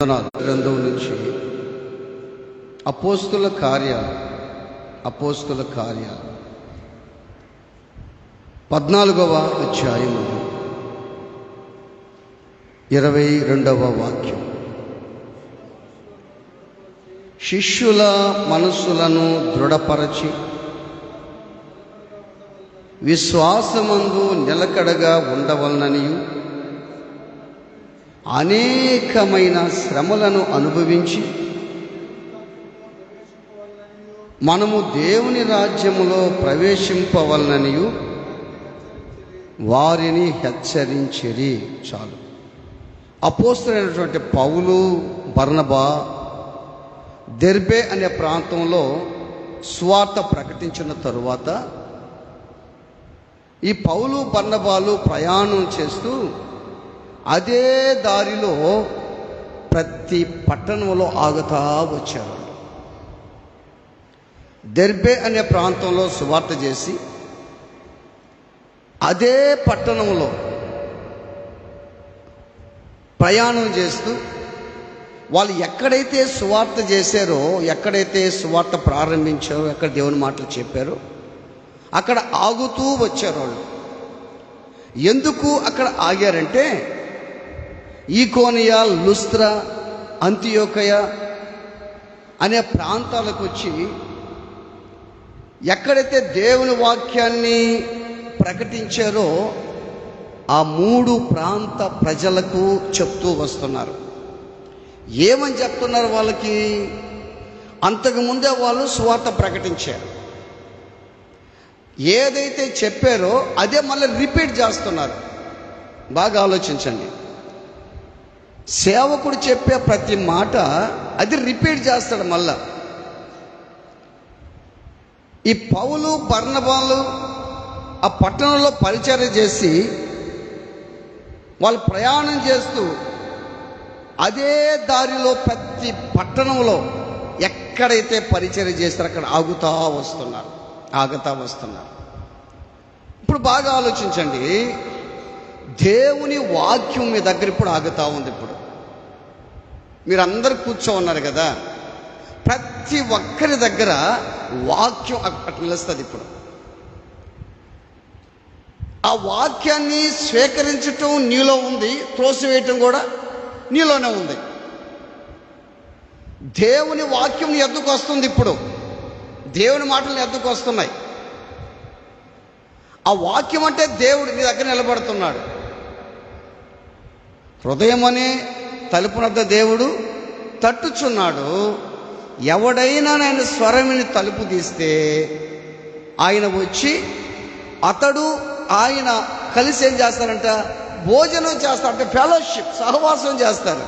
గ్రంథం నుంచి అపోస్తుల కార్యాలు 14వ అధ్యాయము 22వ వాక్యం. శిష్యుల మనస్సులను దృఢపరచి విశ్వాసమందు నిలకడగా ఉండవలననియు అనేకమైన శ్రమలను అనుభవించి మనము దేవుని రాజ్యములో ప్రవేశింపవలననియు వారిని హెచ్చరించిరి. చాలు. అపోస్తలుడైనటువంటి పౌలు, బర్నబా దెర్బే అనే ప్రాంతంలో సువార్త ప్రకటించిన తరువాత ఈ పౌలు, బర్నబాలు ప్రయాణం చేస్తూ అదే దారిలో ప్రతి పట్టణంలో ఆగుతా వచ్చారు. దెర్బే అనే ప్రాంతంలో సువార్త చేసి అదే పట్టణంలో ప్రయాణం చేస్తూ వాళ్ళు ఎక్కడైతే సువార్త చేశారో, ఎక్కడైతే సువార్త ప్రారంభించారో, ఎక్కడ దేవుని మాటలు చెప్పారో అక్కడ ఆగుతూ వచ్చారు. వాళ్ళు ఎందుకు అక్కడ ఆగారంటే ఈకోనియా, లుస్త్రా, అంతియోకయ అనే ప్రాంతాలకు వచ్చి ఎక్కడైతే దేవుని వాక్యాన్ని ప్రకటించారో ఆ 3 ప్రాంత ప్రజలకు చెప్తూ వస్తున్నారు. ఏమని చెప్తున్నారు వాళ్ళకి? అంతకుముందే వాళ్ళు సువార్త ప్రకటించారు. ఏదైతే చెప్పారో అదే మళ్ళీ రిపీట్ చేస్తున్నారు. బాగా ఆలోచించండి. సేవకుడు చెప్పే ప్రతి మాట అది రిపీట్ చేస్తాడు మళ్ళా. ఈ పౌలు, బర్నబాలు ఆ పట్టణంలో పరిచర్య చేసి వాళ్ళు ప్రయాణం చేస్తూ అదే దారిలో ప్రతి పట్టణంలో ఎక్కడైతే పరిచర్య చేస్తారో అక్కడ ఆగుతా వస్తున్నారు. ఇప్పుడు బాగా ఆలోచించండి. దేవుని వాక్యం మీ దగ్గర ఇప్పుడు ఆగుతా ఉంది. ఇప్పుడు మీరందరూ కూర్చో ఉన్నారు కదా, ప్రతి ఒక్కరి దగ్గర వాక్యం అక్కడ నిలుస్తుంది. ఇప్పుడు ఆ వాక్యాన్ని స్వీకరించటం నీలో ఉంది, త్రోసివేయటం కూడా నీలోనే ఉంది. దేవుని వాక్యం నీ ఎద్దుకు వస్తుంది. ఇప్పుడు దేవుని మాటలు నీ ఎద్దుకు వస్తున్నాయి. ఆ వాక్యం అంటే దేవుడు నీ దగ్గర నిలబడుతున్నాడు. హృదయం అనే తలుపునద్ద దేవుడు తట్టుచున్నాడు. ఎవడైనా ఆయన స్వరమిని తలుపు తీస్తే ఆయన వచ్చి అతడు ఆయన కలిసి ఏం చేస్తారంట? భోజనం చేస్తారంట, ఫెలోషిప్, సహవాసం చేస్తారు.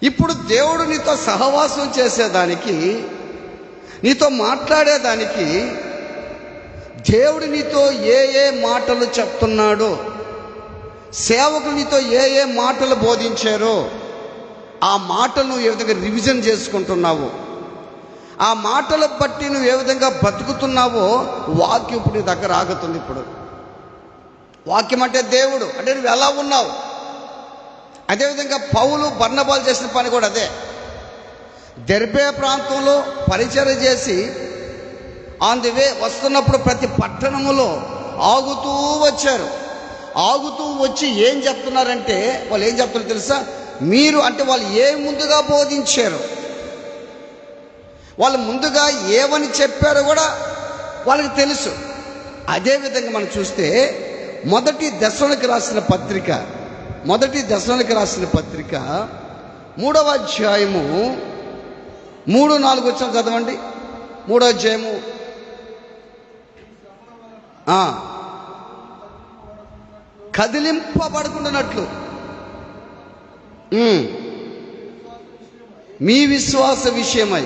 ఇప్పుడు దేవుడు నీతో సహవాసం చేసేదానికి, నీతో మాట్లాడేదానికి దేవుడు నీతో ఏ మాటలు చెప్తున్నాడో, సేవకులు నీతో ఏ మాటలు బోధించారో ఆ మాటలు నువ్వు ఏ విధంగా రివిజన్ చేసుకుంటున్నావో, ఆ మాటలు బట్టి నువ్వు ఏ విధంగా బతుకుతున్నావో వాక్యం ఇప్పుడు నీ దగ్గర ఆగుతుంది. ఇప్పుడు వాక్యం అంటే దేవుడు అంటే నువ్వు ఎలా ఉన్నావు. అదేవిధంగా పౌలు, బర్నబాలు చేసిన పని కూడా అదే. దెర్బే ప్రాంతంలో పరిచర్య చేసి ఆన్ ది వే వస్తున్నప్పుడు ప్రతి పట్టణములో ఆగుతూ వచ్చారు. ఆగుతూ వచ్చి ఏం చెప్తున్నారంటే, వాళ్ళు ఏం చెప్తున్నారో తెలుసా? మీరు అంటే వాళ్ళు ముందుగా బోధించారు, వాళ్ళు ముందుగా ఏమని చెప్పారో కూడా వాళ్ళకి తెలుసు. అదేవిధంగా మనం చూస్తే మొదటి దశలోనికి రాసిన పత్రిక 3వ అధ్యాయము 3-4 వచ్చిన చదవండి. 3వ అధ్యాయము కదిలింపబడుకున్నట్లు మీ విశ్వాస విషయమై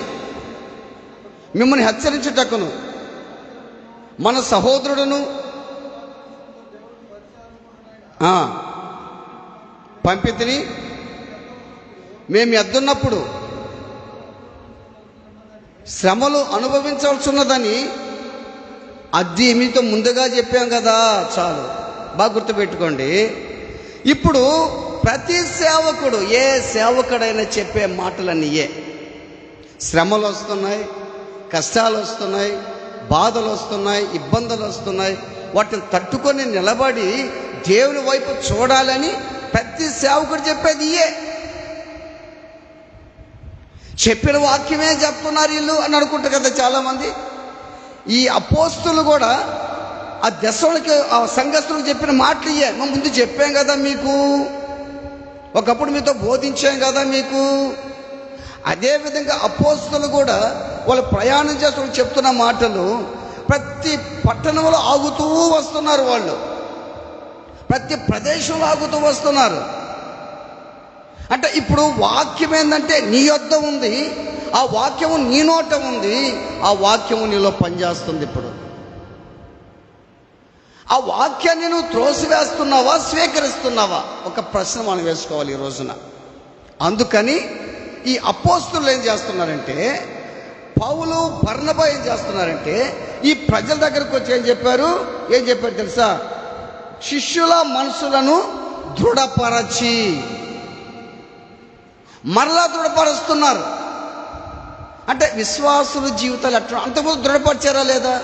మిమ్మల్ని హెచ్చరించుటకును మన సహోదరుడును పంపితిని. మేము ఎద్దున్నప్పుడు శ్రమలు అనుభవించవలసి ఉన్నదని అది మీతో ముందుగా చెప్పాం కదా. చాలు, బాగా గుర్తుపెట్టుకోండి. ఇప్పుడు ప్రతి సేవకుడు, ఏ సేవకుడైనా చెప్పే మాటలన్నీయే. శ్రమలు వస్తున్నాయి, కష్టాలు వస్తున్నాయి, బాధలు వస్తున్నాయి, ఇబ్బందులు వస్తున్నాయి. వాటిని తట్టుకొని నిలబడి దేవుని వైపు చూడాలని ప్రతి సేవకుడు చెప్పేది ఇయే. చెప్పిన వాక్యమే చెప్తున్నారు వీళ్ళు అని అనుకుంటారు కదా చాలామంది. ఈ అపోస్తులు కూడా ఆ దశలకి, ఆ సంఘస్థులకు చెప్పిన మాటలు ఇయే. మేము ముందు చెప్పాం కదా మీకు, ఒకప్పుడు మీతో బోధించాం కదా మీకు. అదేవిధంగా అపోస్తులు కూడా వాళ్ళు ప్రయాణం చేస్తూ చెప్తున్న మాటలు ప్రతి పట్టణంలో ఆగుతూ వస్తున్నారు. వాళ్ళు ప్రతి ప్రదేశంలో ఆగుతూ వస్తున్నారు. అంటే ఇప్పుడు వాక్యం ఏంటంటే నీ యొద్ద ఉంది, ఆ వాక్యము నీ నోట ఉంది, ఆ వాక్యము నీలో పనిచేస్తుంది. ఇప్పుడు ఆ వాక్యాన్ని నువ్వు త్రోసివేస్తున్నావా, స్వీకరిస్తున్నావా? ఒక ప్రశ్న మనం వేసుకోవాలి ఈ రోజున. అందుకని ఈ అపోస్తులు ఏం చేస్తున్నారంటే, పౌలు బర్నబా ఏం చేస్తున్నారంటే, ఈ ప్రజల దగ్గరకు వచ్చి ఏం చెప్పారు తెలుసా? శిష్యుల మనసులను దృఢపరచి మరలా దృఢపరుస్తున్నారు. అంటే విశ్వాసుల జీవితాలు ఎట్లా? అంతకుముందు దృఢపరిచారా లేదా?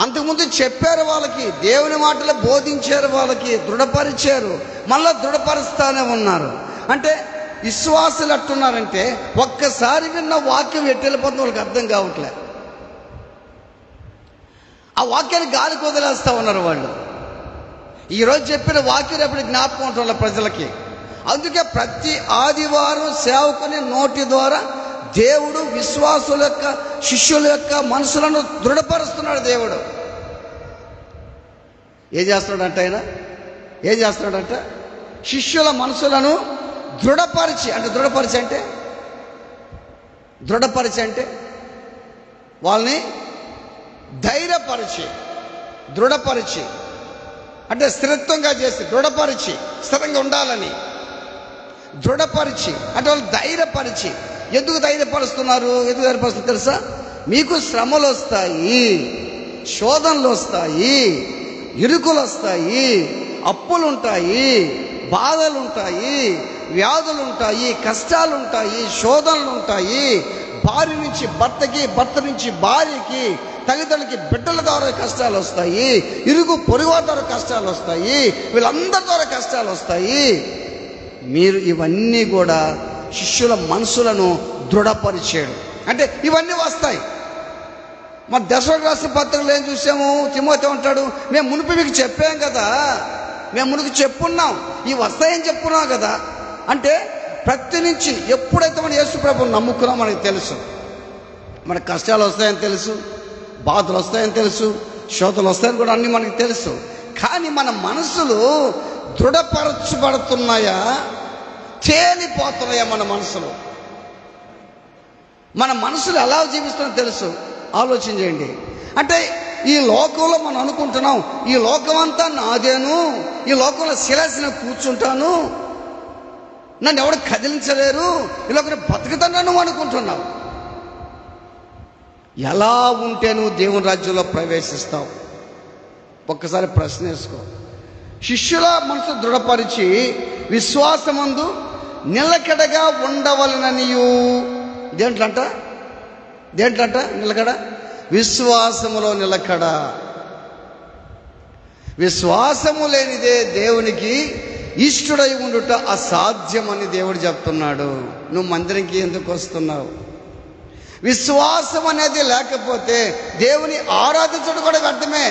అంతకుముందు చెప్పారు వాళ్ళకి, దేవుని మాటలు బోధించారు వాళ్ళకి, దృఢపరిచారు, మళ్ళా దృఢపరుస్తానే ఉన్నారు. అంటే విశ్వాసులు ఎట్టున్నారంటే ఒక్కసారి విన్న వాక్యం ఎట్టెళ్ళిపోతుంది, వాళ్ళకి అర్థం కావట్లే. ఆ వాక్యాన్ని గాలికి వదిలేస్తూ ఉన్నారు వాళ్ళు. ఈరోజు చెప్పిన వాక్యం రేపటి జ్ఞాపకం ఉంటుంది ప్రజలకి. అందుకే ప్రతి ఆదివారం సేవకుని నోటి ద్వారా దేవుడు విశ్వాసుల యొక్క, శిష్యుల యొక్క మనసులను దృఢపరుస్తున్నాడు. దేవుడు ఏం చేస్తున్నాడంట? ఏం చేస్తున్నాడంట? శిష్యుల మనసులను దృఢపరిచి అంటే వాళ్ళని దృఢపరిచి అంటే స్థిరత్వంగా చేసి, దృఢపరిచి స్థిరంగా ఉండాలని దృఢపరిచి, అంటే వాళ్ళు ధైర్యపరిచి. ఎందుకు ధైర్యపరుస్తున్నారు తెలుసా? మీకు శ్రమలు వస్తాయి, శోధనలు వస్తాయి, ఇరుకులు వస్తాయి, అప్పులు ఉంటాయి, బాధలు ఉంటాయి, వ్యాధులు ఉంటాయి, కష్టాలు ఉంటాయి, శోధనలు ఉంటాయి. భార్య నుంచి భర్తకి, భర్త నుంచి భార్యకి, తల్లిదండ్రులకి బిడ్డల ద్వారా కష్టాలు వస్తాయి, ఇరుగు పొరుగు ద్వారా కష్టాలు వస్తాయి, వీళ్ళందరి ద్వారా కష్టాలు వస్తాయి. మీరు ఇవన్నీ కూడా శిష్యుల మనసులను దృఢపరిచాడు. అంటే ఇవన్నీ వస్తాయి. మన దశలోకి రాసిన పత్రికలు ఏం చూసాము? తిమోతి అంటాడు, మేము మునుపు మీకు చెప్పాం కదా, మేము మునుపు చెప్పున్నాం, ఇవి వస్తాయని చెప్పున్నాం కదా. అంటే ప్రతి నుంచి ఎప్పుడైతే మనం యేసు ప్రభువుని నమ్ముకున్నాం మనకు తెలుసు, మనకు కష్టాలు వస్తాయని తెలుసు, బాధలు వస్తాయని తెలుసు, శోధనలు వస్తాయని కూడా అన్నీ మనకు తెలుసు. కానీ మన మనసులు దృఢపరచబడుతున్నాయా, తేలిపోతున్నాయా? మన మనసులు ఎలా జీవిస్తున్నా తెలుసు? ఆలోచన చేయండి. అంటే ఈ లోకంలో మనం అనుకుంటున్నాం, ఈ లోకం అంతా నాదేను, ఈ లోకంలో శిలాసిన కూర్చుంటాను, నన్ను ఎవరు కదిలించలేరు, ఈ లోకంలో బతుకుతాను నువ్వు అనుకుంటున్నావు. ఎలా ఉంటే నువ్వు దేవుని రాజ్యంలో ప్రవేశిస్తావు? ఒక్కసారి ప్రశ్న వేసుకో. శిష్యుల మనసు దృఢపరిచి విశ్వాసమందు నిలకడగా ఉండవలననియు. దేంట్లంట నిలకడ? విశ్వాసములో నిలకడ. విశ్వాసము లేనిదే దేవునికి ఇష్టుడై ఉండుట అసాధ్యమని దేవుడు చెప్తున్నాడు. నువ్వు మందిరంకి ఎందుకు వస్తున్నావు? విశ్వాసం అనేది లేకపోతే దేవుని ఆరాధించడం కూడా వ్యర్థమే.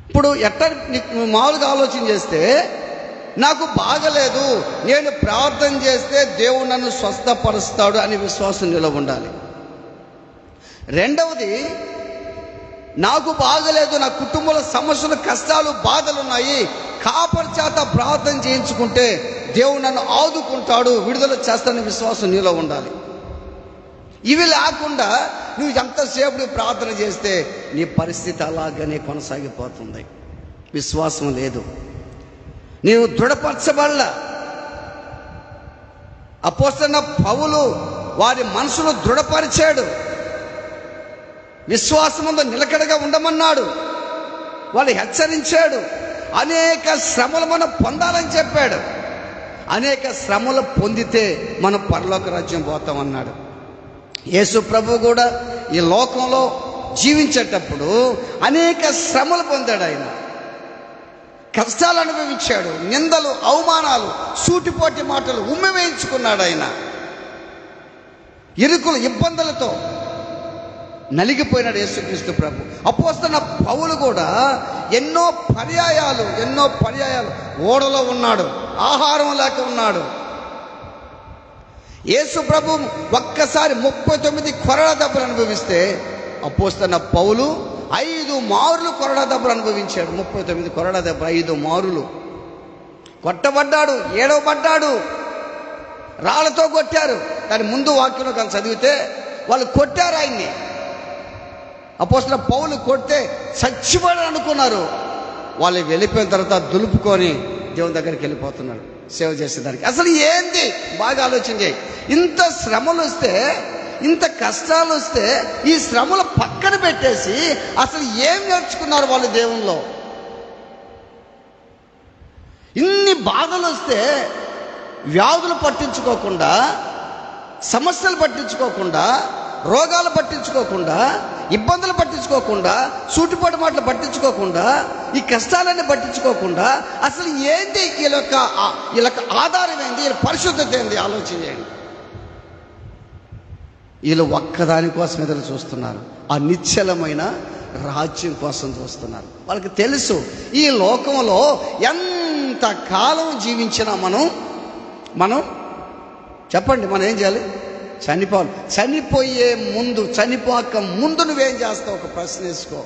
ఇప్పుడు ఎట్లా నువ్వు మామూలుగా ఆలోచన చేస్తే, నాకు బాగలేదు, నేను ప్రార్థన చేస్తే దేవుడు నన్ను స్వస్థపరుస్తాడు అని విశ్వాసం నీలో ఉండాలి. రెండవది, నాకు బాగలేదు, నా కుటుంబంలో సమస్యలు, కష్టాలు, బాధలు ఉన్నాయి, కాపరి చేత ప్రార్థన చేయించుకుంటే దేవుడు నన్ను ఆదుకుంటాడు, విడుదల చేస్తాడని విశ్వాసం నీలో ఉండాలి. ఇవి లేకుండా నువ్వు ఎంతసేపు ప్రార్థన చేస్తే నీ పరిస్థితి అలాగనే కొనసాగిపోతుంది. విశ్వాసం లేదు, నీవు దృఢపరచబడలా. అపోస్తలుడైన పౌలు వారి మనసును దృఢపరిచాడు, విశ్వాసముందు నిలకడగా ఉండమన్నాడు, వాళ్ళు హెచ్చరించాడు. అనేక శ్రమలు మనం పొందాలని చెప్పాడు. అనేక శ్రమలు పొందితే మనం పరలోక రాజ్యం పోతామన్నాడు. యేసు ప్రభు కూడా ఈ లోకంలో జీవించేటప్పుడు అనేక శ్రమలు పొందాడు. ఆయన కష్టాలు అనుభవించాడు, నిందలు, అవమానాలు, సూటిపోటి మాటలు ఉమ్మివేయించుకున్నాడు. ఆయన ఇరుకులు, ఇబ్బందులతో నలిగిపోయినాడు యేసుక్రీస్తు ప్రభు. అపోస్తలుడైన పౌలు కూడా ఎన్నో పర్యాయాలు ఓడలో ఉన్నాడు, ఆహారం లేక ఉన్నాడు. యేసు ప్రభు ఒక్కసారి 39 కొరడా దెబ్బలు అనుభవిస్తే అపోస్తలుడైన పౌలు 5 మారులు కొరడా దెబ్బలు అనుభవించాడు. 39 కొరడా దెబ్బ, 5 మారులు కొట్టబడ్డాడు, ఏడవబడ్డాడు, రాళ్లతో కొట్టారు. దాని ముందు వాక్యంలో కానీ చదివితే వాళ్ళు కొట్టారు ఆయన్ని. అపోస్తలుడైన పౌలు కొడితే చచ్చిపోయాడు అనుకున్నారు. వాళ్ళు వెళ్ళిపోయిన తర్వాత దులుపుకొని దేవుని దగ్గరికి వెళ్ళిపోతున్నాడు సేవ చేసేదానికి. అసలు ఏంది బాగా ఆలోచన చేయి. ఇంత శ్రమలు వస్తే, ఇంత కష్టాలు వస్తే ఈ శ్రమలు పక్కన పెట్టేసి అసలు ఏం నేర్చుకున్నారు వాళ్ళు దేవునిలో? ఇన్ని బాధలు వస్తే వ్యాధులు పట్టించుకోకుండా, సమస్యలు పట్టించుకోకుండా, రోగాలు పట్టించుకోకుండా, ఇబ్బందులు పట్టించుకోకుండా, సూటిపోటు మాటలు పట్టించుకోకుండా, ఈ కష్టాలన్నీ పట్టించుకోకుండా అసలు ఏంటి వీళ్ళ ఆధారం ఏంటి? వీళ్ళ పరిశుద్ధత ఏంటి? ఆలోచన చేయండి. వీళ్ళు ఒక్కదాని కోసం ఎదురు చూస్తున్నారు, ఆ నిశ్చలమైన రాజ్యం కోసం చూస్తున్నారు. వాళ్ళకి తెలుసు ఈ లోకంలో ఎంత కాలం జీవించినా మనం చెప్పండి, మనం ఏం చేయాలి? చనిపోవాలి. చనిపోయే ముందు, చనిపోక ముందు నువ్వేం చేస్తావు? ఒక ప్రశ్న వేసుకో.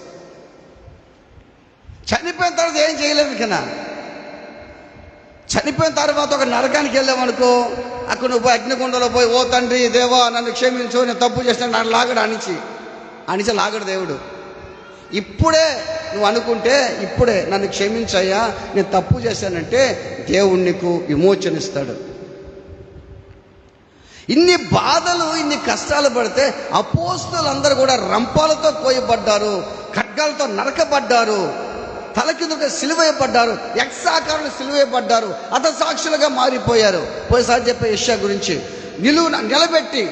చనిపోయిన తర్వాత ఏం చేయలేము. కన్నా చనిపోయిన తర్వాత ఒక నరకానికి వెళ్ళామనుకో, అక్కడ నువ్వు అగ్నిగుండంలో పోయి, ఓ తండ్రి దేవా నన్ను క్షమించు, నేను తప్పు చేసిన, నన్ను లాగడు అనిచి లాగడు దేవుడు. ఇప్పుడే నువ్వు అనుకుంటే, ఇప్పుడే నన్ను క్షమించయ్యా, నేను తప్పు చేశానంటే దేవుడు నీకు విమోచనిస్తాడు. ఇన్ని బాధలు, ఇన్ని కష్టాలు పడితే అపోస్తలులందరూ కూడా రంపాలతో కోయబడ్డారు, ఖడ్గాలతో నరకబడ్డారు, తలకిందుగా సిలువేయబడ్డారు, యక్షాకారులు సిలువేయబడ్డారు, హతసాక్షులుగా మారిపోయారు. పోయిసారి చెప్పే యెషయా గురించి నిలబెట్టి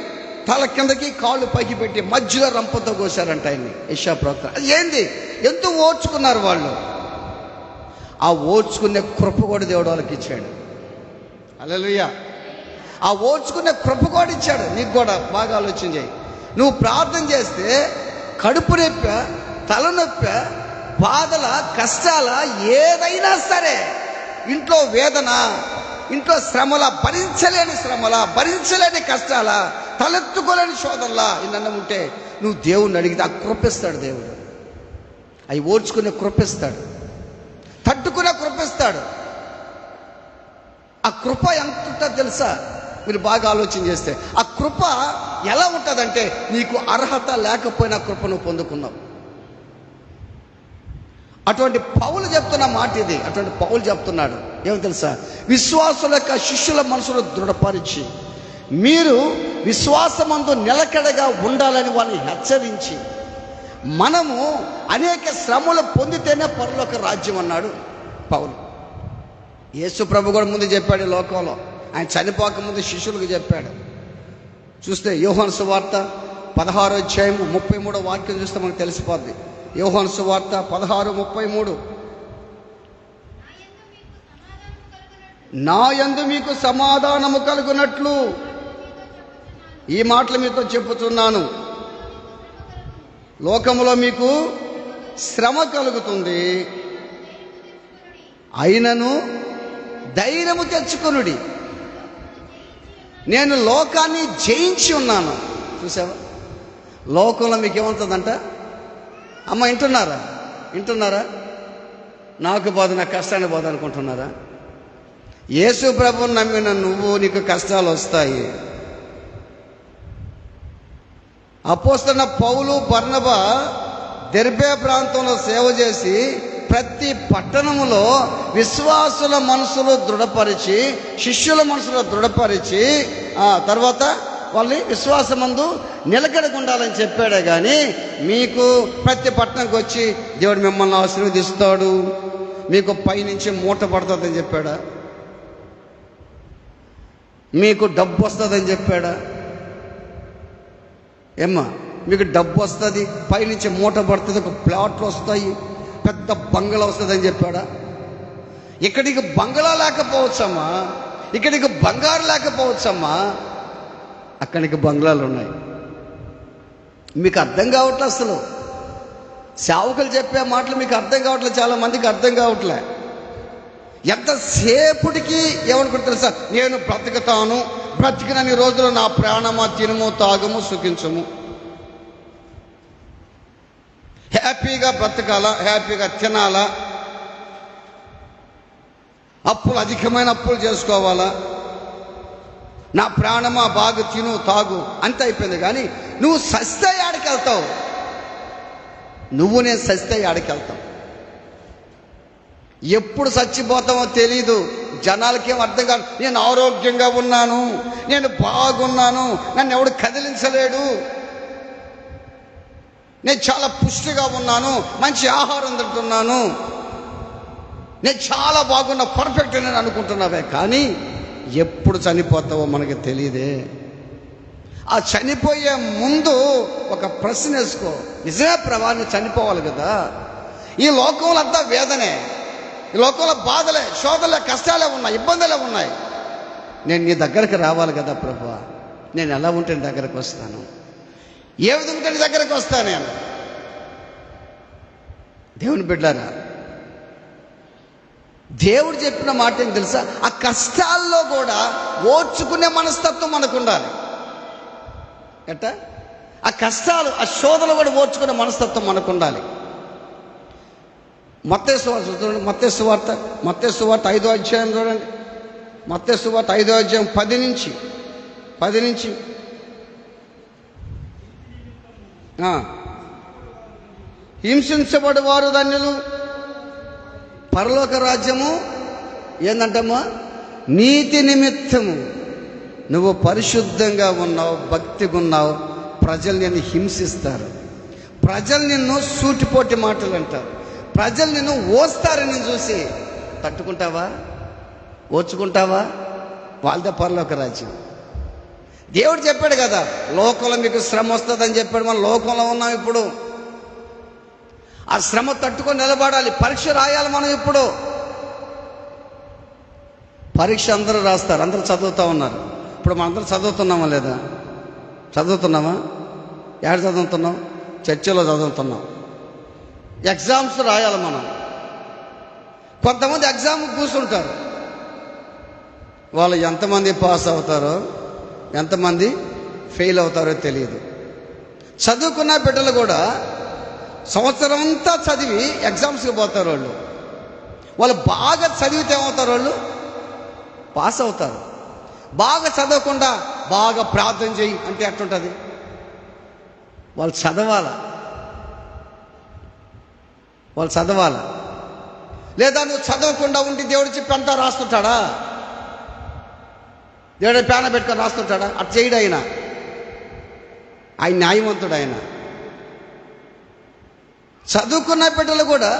తల కిందకి కాళ్ళు పైకి పెట్టి మధ్యలో రంపతో కోసారంట ఆయన్ని, యెషయా ప్రవక్త. అది ఏంది? ఎంతో ఓర్చుకున్నారు వాళ్ళు. ఆ ఓర్చుకునే కృప కూడా దేవుడు వాళ్ళకి ఇచ్చాడు. హల్లెలూయా. ఆ ఓర్చుకునే కృప కూడా ఇచ్చాడు నీకు కూడా. బాగా ఆలోచన చేయి. నువ్వు ప్రార్థన చేస్తే కడుపు నొప్పి, తలనొప్పి, బాధల, కష్టాల, ఏదైనా సరే, ఇంట్లో వేదన, ఇంట్లో శ్రమల, భరించలేని కష్టాల, తలెత్తుకోలేని శోధనలా ఇన్న ఉంటే నువ్వు దేవుణ్ణి అడిగితే ఆ కృపిస్తాడు దేవుడు. అవి ఓర్చుకునే కృపిస్తాడు, తట్టుకునే కృపిస్తాడు. ఆ కృప ఎంత ఉంటుందో తెలుసా? మీరు బాగా ఆలోచన చేస్తే ఆ కృప ఎలా ఉంటుందంటే, నీకు అర్హత లేకపోయినా కృప నువ్వు పొందుకున్నావు. అటువంటి పౌలు చెప్తున్న మాట ఇది. అటువంటి పౌలు చెప్తున్నాడు ఏమో తెలుసా? విశ్వాసుల యొక్క శిష్యుల మనసులో దృఢపరిచి మీరు విశ్వాసమందు నిలకడగా ఉండాలని వాళ్ళని హెచ్చరించి, మనము అనేక శ్రమలు పొందితేనే పరలోక రాజ్యం అన్నాడు పౌలు. యేసు ప్రభు కూడా ముందు చెప్పాడు లోకంలో. ఆయన చనిపోక ముందు శిష్యులకు చెప్పాడు. చూస్తే యోహాను సువార్త 16వ అధ్యాయం 33వ వాక్యం చూస్తే మనకు తెలిసిపోద్ది. యోహాను సువార్త 16:33, నా యందు మీకు సమాధానము కలుగునట్లు ఈ మాటలు మీతో చెప్పుతున్నాను. లోకములో మీకు శ్రమ కలుగుతుంది, అయినను ధైర్యము తెచ్చుకొనుడి, నేను లోకాన్ని జయించి ఉన్నాను. చూసావా? లోకంలో మీకు ఏమవుతుందంట? అమ్మ వింటున్నారా? నాకు బాధ, నా కష్టాన్ని బాధ అనుకుంటున్నారా? యేసు ప్రభువుని నమ్మిన నువ్వు, నీకు కష్టాలు వస్తాయి. అపోస్తలుడైన పౌలు, బర్నబా దెర్బే ప్రాంతంలో సేవ చేసి ప్రతి పట్టణములో విశ్వాసుల మనసులో దృఢపరిచి, శిష్యుల మనసులో దృఢపరిచి, తర్వాత వాళ్ళని విశ్వాసమందు నిలకడగా ఉండాలని చెప్పాడే కానీ మీకు ప్రతి పట్టణంకి వచ్చి దేవుడు మిమ్మల్ని ఆశీర్వదిస్తాడు, మీకు పైనుంచి మూట పడుతుందని చెప్పాడా? మీకు డబ్బు వస్తుందని చెప్పాడా? ఏమ్మా, మీకు డబ్బు వస్తుంది, పైనుంచి మూట పడుతుంది, ఒక ప్లాట్లు వస్తాయి, పెద్ద బంగ్లా వస్తుందని చెప్పాడా? ఇక్కడికి బంగ్లా లేకపోవచ్చమ్మా, ఇక్కడికి బంగారు లేకపోవచ్చమ్మా, అక్కడికి బంగ్లాలు ఉన్నాయి. మీకు అర్థం కావట్లే, అసలు సేవకులు చెప్పే మాటలు మీకు అర్థం కావట్లేదు, చాలా మందికి అర్థం కావట్లే. ఎంతసేపుటికి ఏమనుకుంటారు తెలుసా? నేను బ్రతుకుతాను, బ్రతికినన్ని రోజులు నా ప్రాణమా తినుము తాగుము సుఖించము, హ్యాపీగా బ్రతకాలా, హ్యాపీగా తినాలా, అప్పులు అధికమైన అప్పులు చేసుకోవాలా, నా ప్రాణమా బాగా తిను తాగు అంత అయిపోయింది. కానీ నువ్వు సస్తే ఆడికి వెళ్తావు, నేను సస్తే ఆడికి వెళ్తావు. ఎప్పుడు చచ్చిపోతామో తెలీదు, జనాలకేం అర్థం కాదు. నేను ఆరోగ్యంగా ఉన్నాను, నేను బాగున్నాను, నన్ను ఎవడు కదిలించలేడు, నేను చాలా పుష్టిగా ఉన్నాను, మంచి ఆహారం తింటున్నాను, నేను చాలా బాగున్నా, పర్ఫెక్ట్ నేను అనుకుంటున్నావే. కానీ ఎప్పుడు చనిపోతావో మనకి తెలియదే. ఆ చనిపోయే ముందు ఒక ప్రశ్న వేసుకో, నిజమే ప్రభా నువ్వు చనిపోవాలి కదా, ఈ లోకంలో అంతా వేదనే, ఈ లోకంలో బాధలే, శోధలే, కష్టాలే ఉన్నాయి, ఇబ్బందులే ఉన్నాయి, నేను నీ దగ్గరకు రావాలి కదా ప్రభా, నేను ఎలా ఉంటే నీ దగ్గరకు వస్తాను, ఏ విధంగా నీ దగ్గరకు వస్తాను నేను. దేవుని బిడ్డారా, దేవుడు చెప్పిన మాట ఏం తెలుసా? ఆ కష్టాల్లో కూడా ఓర్చుకునే మనస్తత్వం మనకు ఉండాలి. ఎట్టా? ఆ కష్టాలు, ఆ శోధనలు కూడా ఓర్చుకునే మనస్తత్వం మనకు ఉండాలి. మత్తయి సువార్త చూడండి, మత్తయి సువార్త 5వ అధ్యాయం చూడండి, మత్తయి సువార్త 5వ అధ్యాయం 10 నుంచి హింసించబడి వారు ధన్యులు, పరలోక రాజ్యము ఏందంటమ్మా? నీతి నిమిత్తము నువ్వు పరిశుద్ధంగా ఉన్నావు, భక్తిగా ఉన్నావు, ప్రజలు నిన్ను హింసిస్తారు, ప్రజలు నిన్ను సూటిపోటి మాటలు అంటారు, ప్రజలు నిన్ను ఓస్తారని చూసి తట్టుకుంటావా? ఓర్చుకుంటావా? వాళ్ళదే పరలోక రాజ్యం. దేవుడు చెప్పాడు కదా, లోకంలో మీకు శ్రమ వస్తుందని చెప్పాడు. మనం లోకంలో ఉన్నాం ఇప్పుడు, ఆ శ్రమ తట్టుకొని నిలబడాలి, పరీక్ష రాయాలి. మనం ఇప్పుడు పరీక్ష అందరూ రాస్తారు, అందరూ చదువుతూ ఉన్నారు. ఇప్పుడు మనందరం చదువుతున్నామా లేదా? చదువుతున్నామా? ఎక్కడ చదువుతున్నాం? చర్చిలో చదువుతున్నాం. ఎగ్జామ్స్ రాయాలి మనం. కొంతమంది ఎగ్జామ్ కూర్చుంటారు, వాళ్ళు ఎంతమంది పాస్ అవుతారో ఎంతమంది ఫెయిల్ అవుతారో తెలియదు. చదువుకున్న బిడ్డలు కూడా సంవత్సరం అంతా చదివి ఎగ్జామ్స్కి పోతారు. వాళ్ళు బాగా చదివితే ఏమవుతారు? వాళ్ళు పాస్ అవుతారు. బాగా చదవకుండా బాగా ప్రార్థన చేయి అంటే ఎట్లుంటుంది? వాళ్ళు చదవాలా? లేదా నువ్వు చదవకుండా ఉండి దేవుడు చెప్పి అంతా రాస్తుంటాడా? దేవుడు పేన పెట్టుకొని రాస్తుంటాడా? అటు చేయడు ఆయన న్యాయవంతుడు. ఆయన చదువుకున్న బిడ్డలు కూడా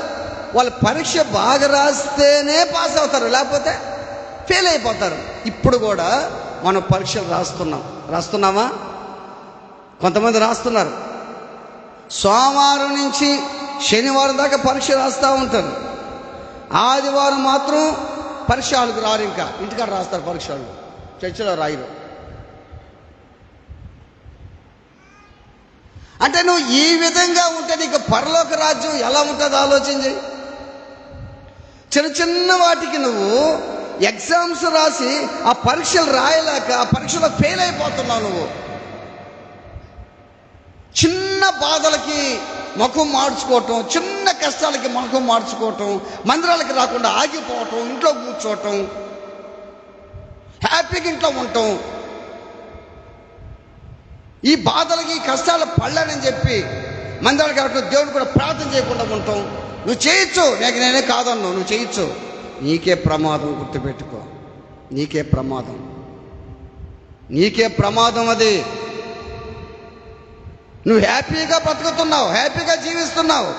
వాళ్ళ పరీక్ష బాగా రాస్తేనే పాస్ అవుతారు, లేకపోతే ఫెయిల్ అయిపోతారు. ఇప్పుడు కూడా మనం పరీక్షలు రాస్తున్నామా? కొంతమంది రాస్తున్నారు. సోమవారం నుంచి శనివారం దాకా పరీక్ష రాస్తూ ఉంటారు. ఆదివారం మాత్రం పరీక్ష హాల్కి రారు, ఇంకా ఇంటికాడ రాస్తారు పరీక్షలు, చర్చిలో రాయరు. అంటే నువ్వు ఈ విధంగా ఉంటే నీకు పరలోక రాజ్యం ఎలా ఉంటుందో ఆలోచించి. చిన్న చిన్న వాటికి నువ్వు ఎగ్జామ్స్ రాసి ఆ పరీక్షలు రాయలేక ఆ పరీక్షలో ఫెయిల్ అయిపోతున్నావు. నువ్వు చిన్న బాధలకి ముఖం మార్చుకోవటం, చిన్న కష్టాలకి ముఖం మార్చుకోవటం, మందిరాలకి రాకుండా ఆగిపోవటం, ఇంట్లో కూర్చోవటం, హ్యాపీగా ఇంట్లో ఉండటం, ఈ బాధలకి కష్టాలు పడలేనని చెప్పి మందిరాలకి రావటం, దేవుడు కూడా ప్రార్థన చేయకుండా ఉంటాం. నువ్వు చేయొచ్చు, నేనే కాదన్నావు, నువ్వు చేయొచ్చు. నీకే ప్రమాదం, గుర్తుపెట్టుకో. నీకే ప్రమాదం అది. నువ్వు హ్యాపీగా బ్రతుకుతున్నావు, హ్యాపీగా జీవిస్తున్నావు.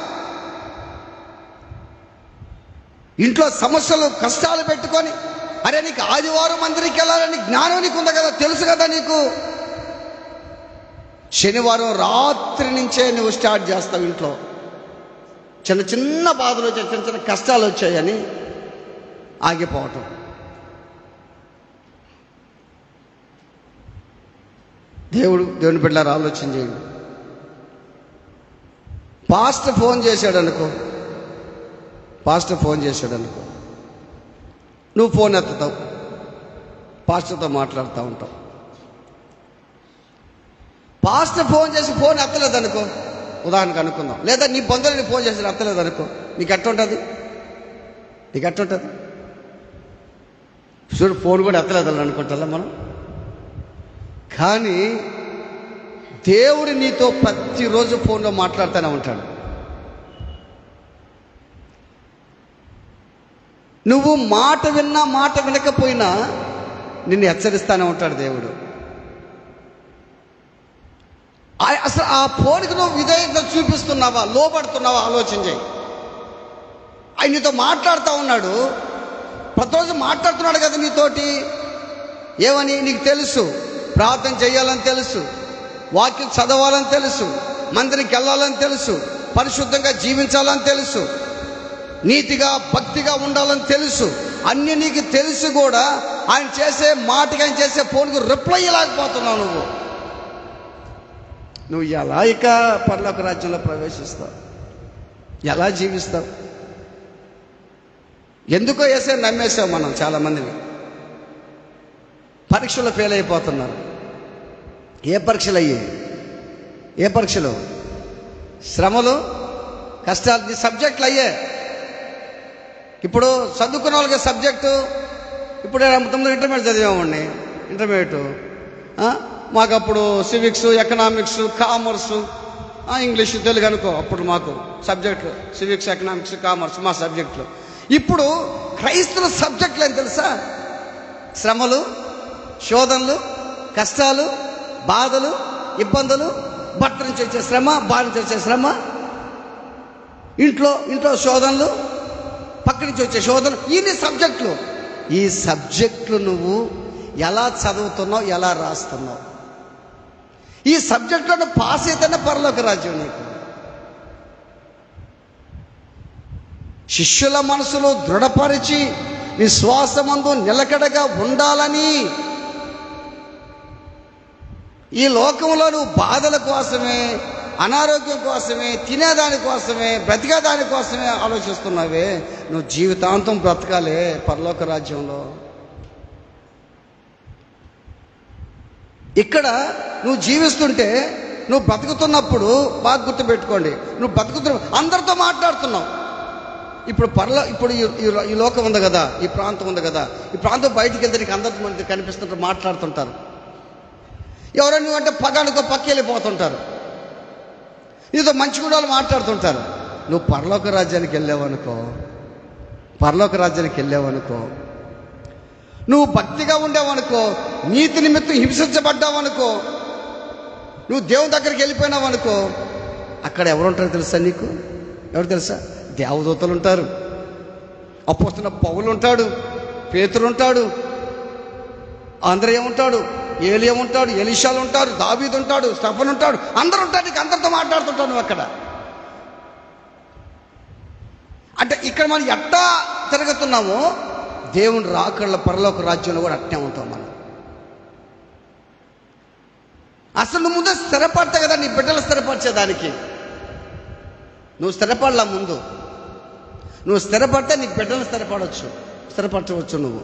ఇంట్లో సమస్యలు కష్టాలు పెట్టుకొని, అరే నీకు ఆదివారం మందిరికి వెళ్ళాలని జ్ఞానం నీకు ఉంది కదా, తెలుసు కదా నీకు. శనివారం రాత్రి నుంచే నువ్వు స్టార్ట్ చేస్తావు. ఇంట్లో చిన్న చిన్న బాధలు వచ్చాయి, చిన్న చిన్న కష్టాలు వచ్చాయని ఆగిపోవటం. దేవుని బిడ్డలారా ఆలోచన చేయండి. పాస్టర్ ఫోన్ చేశాడు అనుకో, నువ్వు ఫోన్ ఎత్తుతావు, పాస్టర్తో మాట్లాడుతూ ఉంటావు. పాస్టర్ ఫోన్ చేసి ఫోన్ ఎత్తలేదు అనుకో, ఉదాహరణకు అనుకుందాం, లేదా నీ బంధువులు ఫోన్ చేసి ఎత్తలేదు అనుకో, నీకు ఎట్టుంటుంది? చూడు, ఫోన్ కూడా ఎత్తలేదు అనుకుంటా మనం. కానీ దేవుడు నీతో ప్రతిరోజు ఫోన్లో మాట్లాడుతూనే ఉంటాడు. నువ్వు మాట విన్నా మాట వినకపోయినా నిన్ను హెచ్చరిస్తూనే ఉంటాడు దేవుడు. అసలు ఆ ఫోన్కి నువ్వు విధేయత చూపిస్తున్నావా, లోపడుతున్నావా? ఆలోచన చేయి. ఆయన నీతో మాట్లాడుతూ ఉన్నాడు, ప్రతిరోజు మాట్లాడుతున్నాడు కదా నీతోటి. ఏమని? నీకు తెలుసు ప్రార్థన చేయాలని తెలుసు, వాక్యం చదవాలని తెలుసు, మందిరికి వెళ్ళాలని తెలుసు, పరిశుద్ధంగా జీవించాలని తెలుసు, నీతిగా భక్తిగా ఉండాలని తెలుసు. అన్నీ నీకు తెలుసు కూడా ఆయన చేసే మాటకి, ఆయన చేసే ఫోన్కు రిప్లై ఇవ్వలేకపోతున్నావు. నువ్వు ఎలా ఇక పరలోక రాజ్యంలో ప్రవేశిస్తావు? ఎలా జీవిస్తావు? ఎందుకో వేసే నమ్మేసావు మనం చాలామందిని. పరీక్షలు ఫెయిల్ అయిపోతున్నారు. ఏ పరీక్షలు అయ్యాయి? ఏ పరీక్షలు? శ్రమలు, కష్టాలు, నీ సబ్జెక్టులు అయ్యే. ఇప్పుడు చదువుకున్న వాళ్ళకి సబ్జెక్టు, ఇప్పుడు 9 ఇంటర్మీడియట్ చదివామండి. ఇంటర్మీడియట్ మాకు అప్పుడు civics, economics, commerce, English, Telugu అనుకో అప్పుడు మాకు సబ్జెక్టులు. సివిక్స్, ఎకనామిక్స్, కామర్స్ మా సబ్జెక్టులు. ఇప్పుడు క్రైస్తవ సబ్జెక్టులు ఏం తెలుసా? శ్రమలు, శోధనలు, కష్టాలు, బాధలు, ఇబ్బందులు, భర్త నుంచి వచ్చే శ్రమ, భార్య నుంచి వచ్చే శ్రమ, ఇంట్లో శోధనలు, పక్క నుంచి వచ్చే శోధనలు, ఇన్ని సబ్జెక్టులు. ఈ సబ్జెక్టులు నువ్వు ఎలా చదువుతున్నావు, ఎలా రాస్తున్నావు? ఈ సబ్జెక్టులను పాస్ అయితేనే పరలోక రాజ్యం నీకు. శిష్యుల మనసులో దృఢపరిచి విశ్వాసమందు నిలకడగా ఉండాలని. ఈ లోకంలో నువ్వు బాధల కోసమే, అనారోగ్యం కోసమే, తినేదాని కోసమే, బ్రతికేదాని కోసమే ఆలోచిస్తున్నావే. నువ్వు జీవితాంతం బ్రతకాలే పరలోక రాజ్యంలో. ఇక్కడ నువ్వు జీవిస్తుంటే, నువ్వు బ్రతుకుతున్నప్పుడు బాగా గుర్తుపెట్టుకోండి, నువ్వు అందరితో మాట్లాడుతున్నావు. ఇప్పుడు ఈ లోకం ఉంది కదా, ఈ ప్రాంతం ఉంది కదా, ఈ ప్రాంతం బయటికి వెళ్తే నీకు అందరి మంది కనిపిస్తుంటారు, మాట్లాడుతుంటారు. ఎవరైనా నువ్వంటే పగానుకో పక్క వెళ్ళిపోతుంటారు, నీతో మంచి కూడా మాట్లాడుతుంటారు. నువ్వు పరలోక రాజ్యానికి వెళ్ళావనుకో, నువ్వు భక్తిగా ఉండేవనుకో, నీతి నిమిత్తం హింసించబడ్డావనుకో, నువ్వు దేవుని దగ్గరికి వెళ్ళిపోయినావనుకో, అక్కడ ఎవరుంటారో తెలుసా నీకు? ఎవరు తెలుసా? దేవదూతలు ఉంటారు, అపోస్తలుడైన పౌలు ఉంటాడు, పేతురు ఉంటాడు, అంద్రయ ఉంటాడు, ఏలియా ఉంటాడు, ఎలీషాలు ఉంటారు, దావీదు ఉంటాడు, స్టెఫను ఉంటాడు, అందరూ ఉంటారు. నీకు అందరితో మాట్లాడుతుంటావు నువ్వు అక్కడ. అంటే ఇక్కడ మనం ఎట్టా తిరుగుతున్నామో దేవుని రాకళ్ళ పరలోక రాజ్యంలో కూడా అట్నే ఉంటాం మనం. అసలు నువ్వు ముందే స్థిరపడతావు కదా, నీ బిడ్డలు స్థిరపరిచేదానికి. నువ్వు స్థిరపడలా ముందు. నువ్వు స్థిరపడితే నీ బిడ్డలు స్థిరపరచవచ్చు. నువ్వు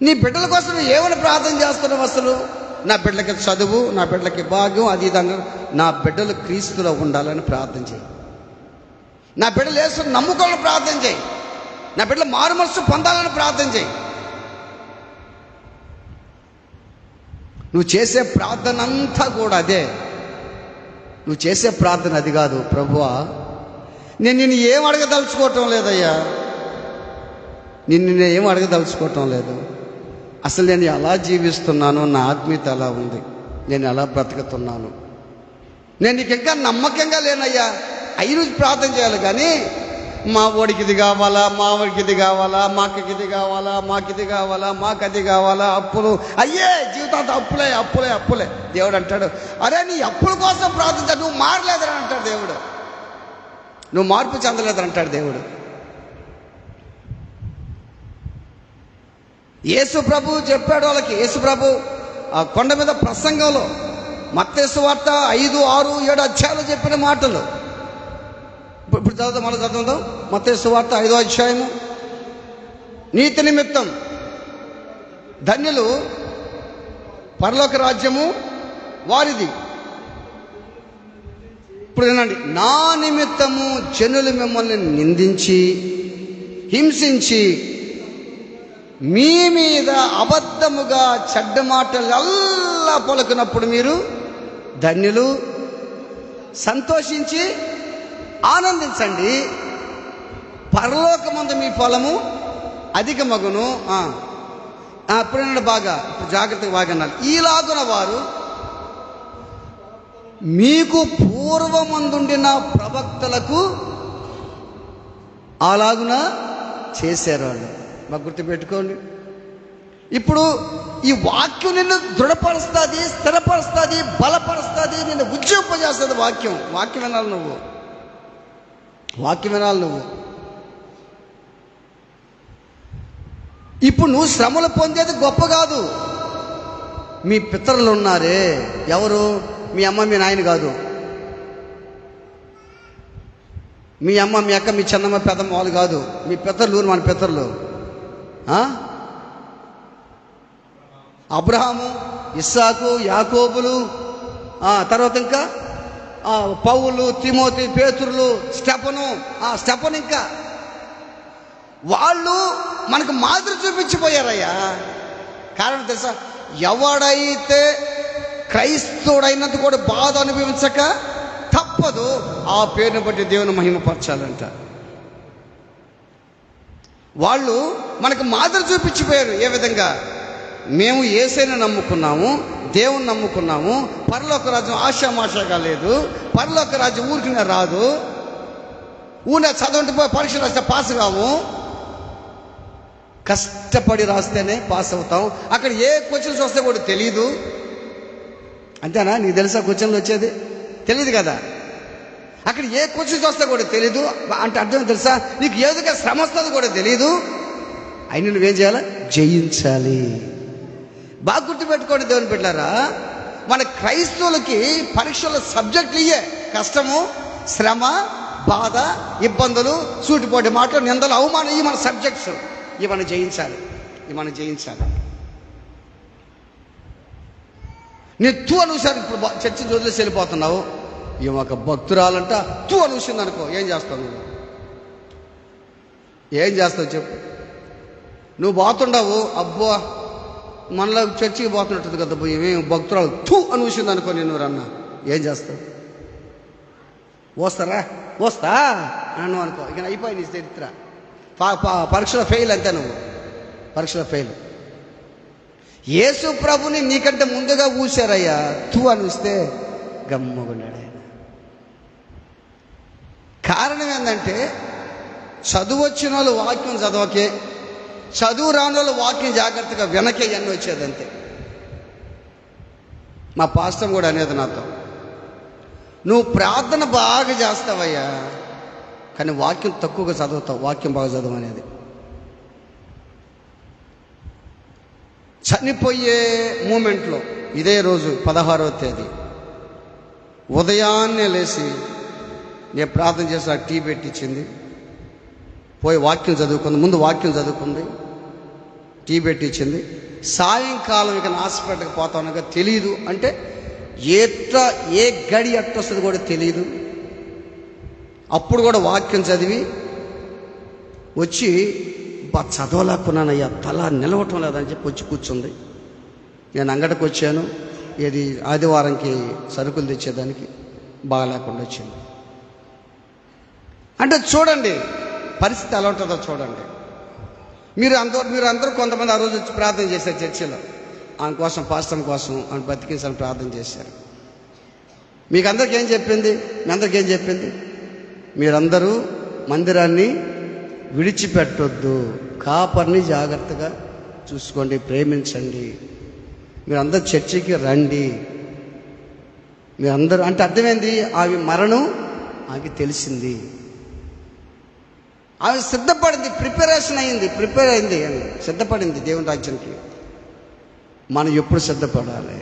నీ బిడ్డల కోసం నువ్వు ఏమైనా ప్రార్థన చేస్తున్నావు? అసలు నా బిడ్డలకి చదువు, నా బిడ్డలకి భాగ్యం, అది విధంగా నా బిడ్డలు క్రీస్తులో ఉండాలని ప్రార్థన చేయి. నా బిడ్డలు యేసుని నమ్ముకోవాలని ప్రార్థన చేయి. నా బిడ్డలు మారు మనసు పొందాలని ప్రార్థన చేయి. నువ్వు చేసే ప్రార్థన అంతా కూడా అదే. నువ్వు చేసే ప్రార్థన అది కాదు. ప్రభువా, నేను నిన్ను ఏం అడగదలుచుకోవటం లేదయ్యా, నిన్ను ఏం అడగదలుచుకోవటం లేదు. అసలు నేను ఎలా జీవిస్తున్నాను, నా ఆత్మీయత ఎలా ఉంది, నేను ఎలా బ్రతుకుతున్నాను, నేను నీకు ఇంకా నమ్మకంగా లేనయ్యా. 5 రోజు ప్రార్థన చేయాలి, కానీ మా ఓడికి ఇది కావాలా, మా వాడికి ఇది కావాలా, మాకు ఇది కావాలా, మాకు ఇది కావాలా, మాకు అది కావాలా, అప్పులు అయ్యే జీవితాంతం అప్పులే అప్పులే అప్పులే. దేవుడు అంటాడు, అరే నీ అప్పుల కోసం ప్రార్థించా, నువ్వు మారలేదని అంటాడు దేవుడు, నువ్వు మార్పు చెందలేదని అంటాడు దేవుడు. యేసు ప్రభు చెప్పాడు వాళ్ళకి, యేసు ప్రభు ఆ కొండ మీద ప్రసంగంలో మత్తయి సువార్త 5, 6, 7 అధ్యాయాలు చెప్పిన మాటలు. ఇప్పుడు చదువుతాం, మళ్ళీ చదువుతాం. మత్తయి సువార్త 5వ అధ్యాయము. నీతి నిమిత్తం ధన్యులు, పరలోక రాజ్యము వారిది. ఇప్పుడు వినండి, నా నిమిత్తము జనులు మిమ్మల్ని నిందించి హింసించి మీ మీద అబద్ధముగా చెడ్డ మాటలు అల్లా పలుకున్నప్పుడు మీరు ధన్యులు, సంతోషించి ఆనందించండి, పరలోకమందు మీ ఫలము అధికమగును. అప్పుడైనా బాగా, ఇప్పుడు జాగ్రత్తగా బాగా అన్నారు. ఈలాగున వారు మీకు పూర్వమందుండిన ప్రవక్తలకు అలాగున చేశారు వాళ్ళు. బాగా గుర్తుపెట్టుకోండి. ఇప్పుడు ఈ వాక్యం నిన్ను దృఢపరుస్తుంది, స్థిరపరుస్తుంది, బలపరుస్తుంది, నిన్ను ఉజ్జీంపజేస్తుంది. వాక్యం వినాలి నువ్వు, వాక్యం వినాలి నువ్వు. ఇప్పుడు నువ్వు శ్రమలు పొందేది గొప్ప కాదు. మీ పితరులు ఉన్నారే, ఎవరు? మీ అమ్మ మీ నాయన కాదు, మీ అమ్మ మీ అక్క మీ చిన్నమ్మ పెద్దమ్మ వాళ్ళు కాదు, మీ పితరులు, మన పితరులు. అబ్రహాము, ఇస్సాకు, యాకోబులు, తర్వాత ఇంకా పౌలు, తిమోతి, పేతురులు, స్టెఫను, ఇంకా వాళ్ళు మనకు మాదిరి చూపించిపోయారయ్యా. కారణం తెలుసా? ఎవడైతే క్రైస్తవుడైనంత కూడా బాధ అనుభవించక తప్పదు, ఆ పేరుని బట్టి దేవుని మహిమపరచాలంట. వాళ్ళు మనకు మాదిరి చూపించిపోయారు. ఏ విధంగా? మేము యేసయ్యను నమ్ముకున్నాము, దేవుని నమ్ముకున్నాము, పరలోక రాజ్యం ఆశామాషగా లేదు, పరలోక రాజ్యం ఊరికినే రాదు, ఊనే చదవండి పోయి పరీక్షలు రాస్తే పాస్ కాము, కష్టపడి రాస్తేనే పాస్ అవుతాం. అక్కడ ఏ క్వశ్చన్స్ వస్తే కూడా తెలియదు. అంతేనా? నీకు తెలుసా క్వశ్చన్లు వచ్చేది? తెలియదు కదా. అక్కడ ఏ క్వశ్చన్స్ వస్తే కూడా తెలీదు అంటే అర్థం తెలుసా? నీకు ఏదిగా శ్రమ వస్తుందో కూడా తెలీదు. అయినా నువ్వేం చేయాలి? జయించాలి. బాగా గుర్తుపెట్టుకోండి దేవుని బిడ్డలారా, మన క్రైస్తవులకి పరీక్షల సబ్జెక్టులు ఇయే: కష్టము, శ్రమ, బాధ, ఇబ్బందులు, సూటిపోటి మాటలు, నిందలు, అవమానం. ఇవి మన సబ్జెక్ట్స్. ఇవి మనం జయించాలి. నేను అనుసారి ఇప్పుడు చర్చి వదిలేసి వెళ్ళిపోతున్నావు, ఈ ఒక భక్తురాలంట అనుసింది అనుకో, ఏం చేస్తావు నువ్వు? ఏం చేస్తావు చెప్పు? నువ్వు పోతుండవు, అబ్బో మనలో చర్చికి పోతున్నట్టు కదా, ఏమేమి భక్తురాలు అనుసింది అనుకో, నేను రన్నా ఏం చేస్తావు? వస్తా అను అనుకో, ఇక అయిపోయి నీ చరిత్ర. పరీక్షలో ఫెయిల్ అంతే, నువ్వు పరీక్షలో ఫెయిల్. యేసు ప్రభుని నీకంటే ముందుగా ఊసారయ్యా, అనిస్తే గమ్మగున్నాడు ఆయన. కారణం ఏంటంటే, చదువు వచ్చిన వాళ్ళు వాక్యం చదవకే, చదువు రాని వాళ్ళు వాక్యం జాగ్రత్తగా వెనకే అన్నీ వచ్చేదంతే. మా పాస్టర్ కూడా అనేది నాతో, నువ్వు ప్రార్థన బాగా చేస్తావయ్యా, కానీ వాక్యం తక్కువగా చదువుతావు, వాక్యం బాగా చదవనేది. చనిపోయే మూమెంట్లో ఇదే రోజు 16వ తేదీ ఉదయాన్నే లేచి నేను ప్రార్థన చేసి నాకు టీ పెట్టించింది, పోయి వాక్యం చదువుకుంది. ముందు వాక్యం చదువుకుంది, టీ పెట్టించింది. సాయంకాలం ఇక హాస్పిటల్కి పోతానుగా తెలియదు, అంటే ఏ గడి ఎట్టొస్తుంది కూడా తెలియదు. అప్పుడు కూడా వాక్యం చదివి వచ్చి చదవలేకున్నానయ్యా, తల నిలవటం లేదని చెప్పి వచ్చి కూర్చుంది. నేను అంగడికి వచ్చాను, ఇది ఆదివారంకి సరుకులు తెచ్చేదానికి, బాగాలేకుండా వచ్చింది. అంటే చూడండి పరిస్థితి ఎలా ఉంటుందో చూడండి. మీరందరూ కొంతమంది ఆ రోజు వచ్చి ప్రార్థన చేశారు చర్చిలో, ఆమె కోసం, పాస్టర్ కోసం ఆమె బతికించాలని ప్రార్థన చేశారు. మీ అందరికీ ఏం చెప్పింది? మీరందరూ మందిరాన్ని విడిచిపెట్టొద్దు. కాపర్ని జాగ్రత్తగా చూసుకోండి, ప్రేమించండి. మీరందరూ చర్చికి రండి. మీరందరూ అంటే అర్థమైంది, ఆమె మరణం ఆమెకి తెలిసింది, ఆమె సిద్ధపడింది, ప్రిపేర్ అయింది అని సిద్ధపడింది దేవుని రాజ్యానికి. మనం ఎప్పుడు సిద్ధపడాలి?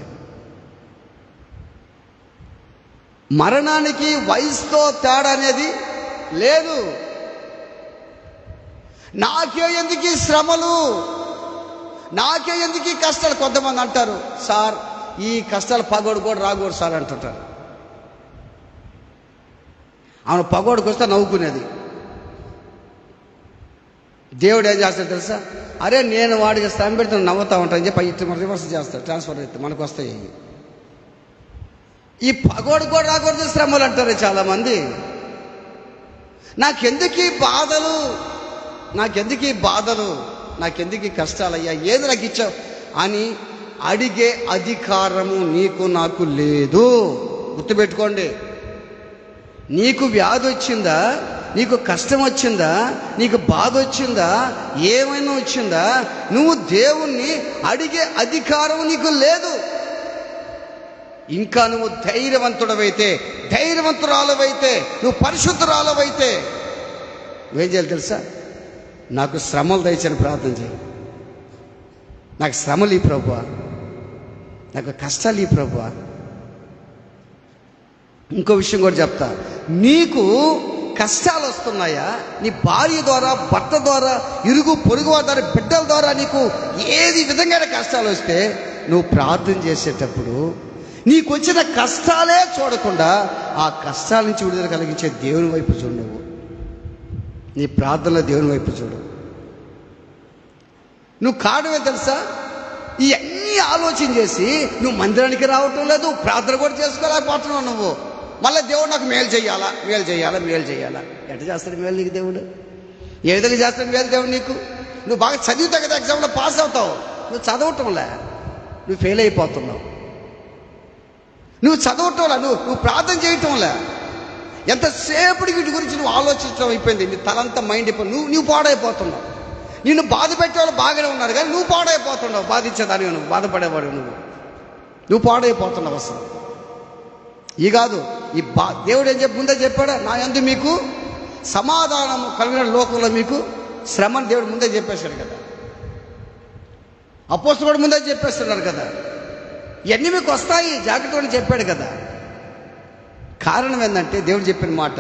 మరణానికి వయసుతో తేడా అనేది లేదు. నాకే ఎందుకు ఈ శ్రమలు, నాకే ఎందుకు ఈ కష్టాలు? కొంతమంది అంటారు, సార్ ఈ కష్టాలు పగోడు కూడా రాకూడదు సార్ అంటుంటారు. ఆమె పగోడికి వస్తే నవ్వుకునేది. దేవుడు ఏం చేస్తాడు తెలుసా? అరే నేను వాడికి శ్రమ పెడితే నవ్వుతా ఉంటాను చెప్పి ఇటు రివర్స్ చేస్తాడు, ట్రాన్స్ఫర్ అయితే మనకు వస్తాయి. ఈ పగోడు కూడా రాకూడదు శ్రమలు అంటారు చాలామంది. నాకెందుకు ఈ బాధలు, నాకెందుకు ఈ కష్టాలు అయ్యా, ఏది నాకు ఇచ్చావు అని అడిగే అధికారము నీకు నాకు లేదు. గుర్తుపెట్టుకోండి. నీకు వ్యాధి వచ్చిందా, నీకు కష్టం వచ్చిందా, నీకు బాధ వచ్చిందా, ఏమైనా వచ్చిందా, నువ్వు దేవుణ్ణి అడిగే అధికారం నీకు లేదు. ఇంకా నువ్వు ధైర్యవంతురాలవైతే, నువ్వు పరిశుద్ధురాలవైతే నువ్వేం చేయాలి తెలుసా? నాకు శ్రమలు దయచని ప్రార్థన చేయి. నాకు శ్రమలు ఈ ప్రభువా, నాకు కష్టాలు ఈ ప్రభువా. ఇంకో విషయం కూడా చెప్తా. నీకు కష్టాలు వస్తున్నాయా? నీ భార్య ద్వారా, భర్త ద్వారా, ఇరుగు పొరుగు ద్వారా, బిడ్డల ద్వారా నీకు ఏది విధంగా కష్టాలు వస్తే నువ్వు ప్రార్థన చేసేటప్పుడు నీకు వచ్చిన కష్టాలే చూడకుండా ఆ కష్టాల నుంచి విడుదల కలిగించే దేవుని వైపు చూడు. నువ్వు నీ ప్రార్థనలో దేవుని వైపు చూడు. నువ్వు కారణమే తెలుసా? ఇవన్నీ ఆలోచన చేసి నువ్వు మందిరానికి రావటం లేదు, ప్రార్థన కూడా చేసుకోలేకపోతున్నావు. నువ్వు మళ్ళీ దేవుడు నాకు మేలు చేయాలా. ఎట్లా చేస్తాడు మేలు నీకు దేవుడు? ఏ విధంగా చేస్తాడు మేలు దేవుడు నీకు? నువ్వు బాగా చదివితే కదా ఎగ్జామ్లో పాస్ అవుతావు. నువ్వు చదవటంలే, నువ్వు ఫెయిల్ అయిపోతున్నావు. నువ్వు చదవటంలా, నువ్వు ప్రార్థన చేయటంలే. ఎంతసేపటి వీటి గురించి నువ్వు ఆలోచించడం అయిపోయింది. నీ తలంతా మైండ్ అయిపోయింది. నువ్వు పాడైపోతున్నావు. నిన్ను బాధ పెట్టేవాళ్ళు బాగానే ఉన్నారు కానీ నువ్వు పాడైపోతున్నావు. బాధించేదానివి నువ్వు, బాధపడేవాడు నువ్వు పాడైపోతున్నావు. అసలు ఈ కాదు ఈ దేవుడు ఏం ముందే చెప్పాడా? నా యందు మీకు సమాధానం కలిగిన లోకంలో మీకు శ్రమని దేవుడు ముందే చెప్పేశాడు కదా. అపోస్తలుడు కూడా ముందే చెప్పేస్తున్నారు కదా. ఇవన్నీ మీకు వస్తాయి జాగ్రత్తగా చెప్పాడు కదా. కారణం ఏంటంటే దేవుడు చెప్పిన మాట.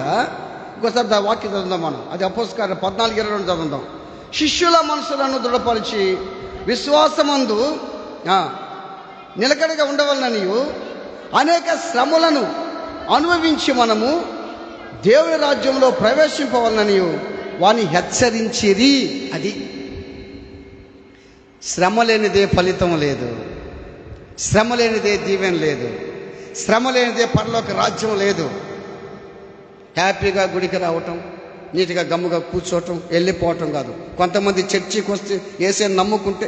ఇంకోసారి వాక్యం చదువుదాం మనం. అది అపోస్తలుల 14:22 చదువుదాం. శిష్యుల మనసులను దృఢపరిచి విశ్వాసమందు నిలకడగా ఉండవలననియు అనేక శ్రమలను అనుభవించి మనము దేవుని రాజ్యంలో ప్రవేశింపవలననియు వారిని హెచ్చరించిరి. అది శ్రమ లేనిదే ఫలితం లేదు, శ్రమ లేనిదే దీవెన లేదు, శ్రమ లేనిదే పరలోక రాజ్యం లేదు. హ్యాపీగా గుడికి రావటం, నీట్గా గమ్ముగా కూర్చోవటం, వెళ్ళిపోవటం కాదు. కొంతమంది చర్చికి వస్తే ఏసేని నమ్ముకుంటే,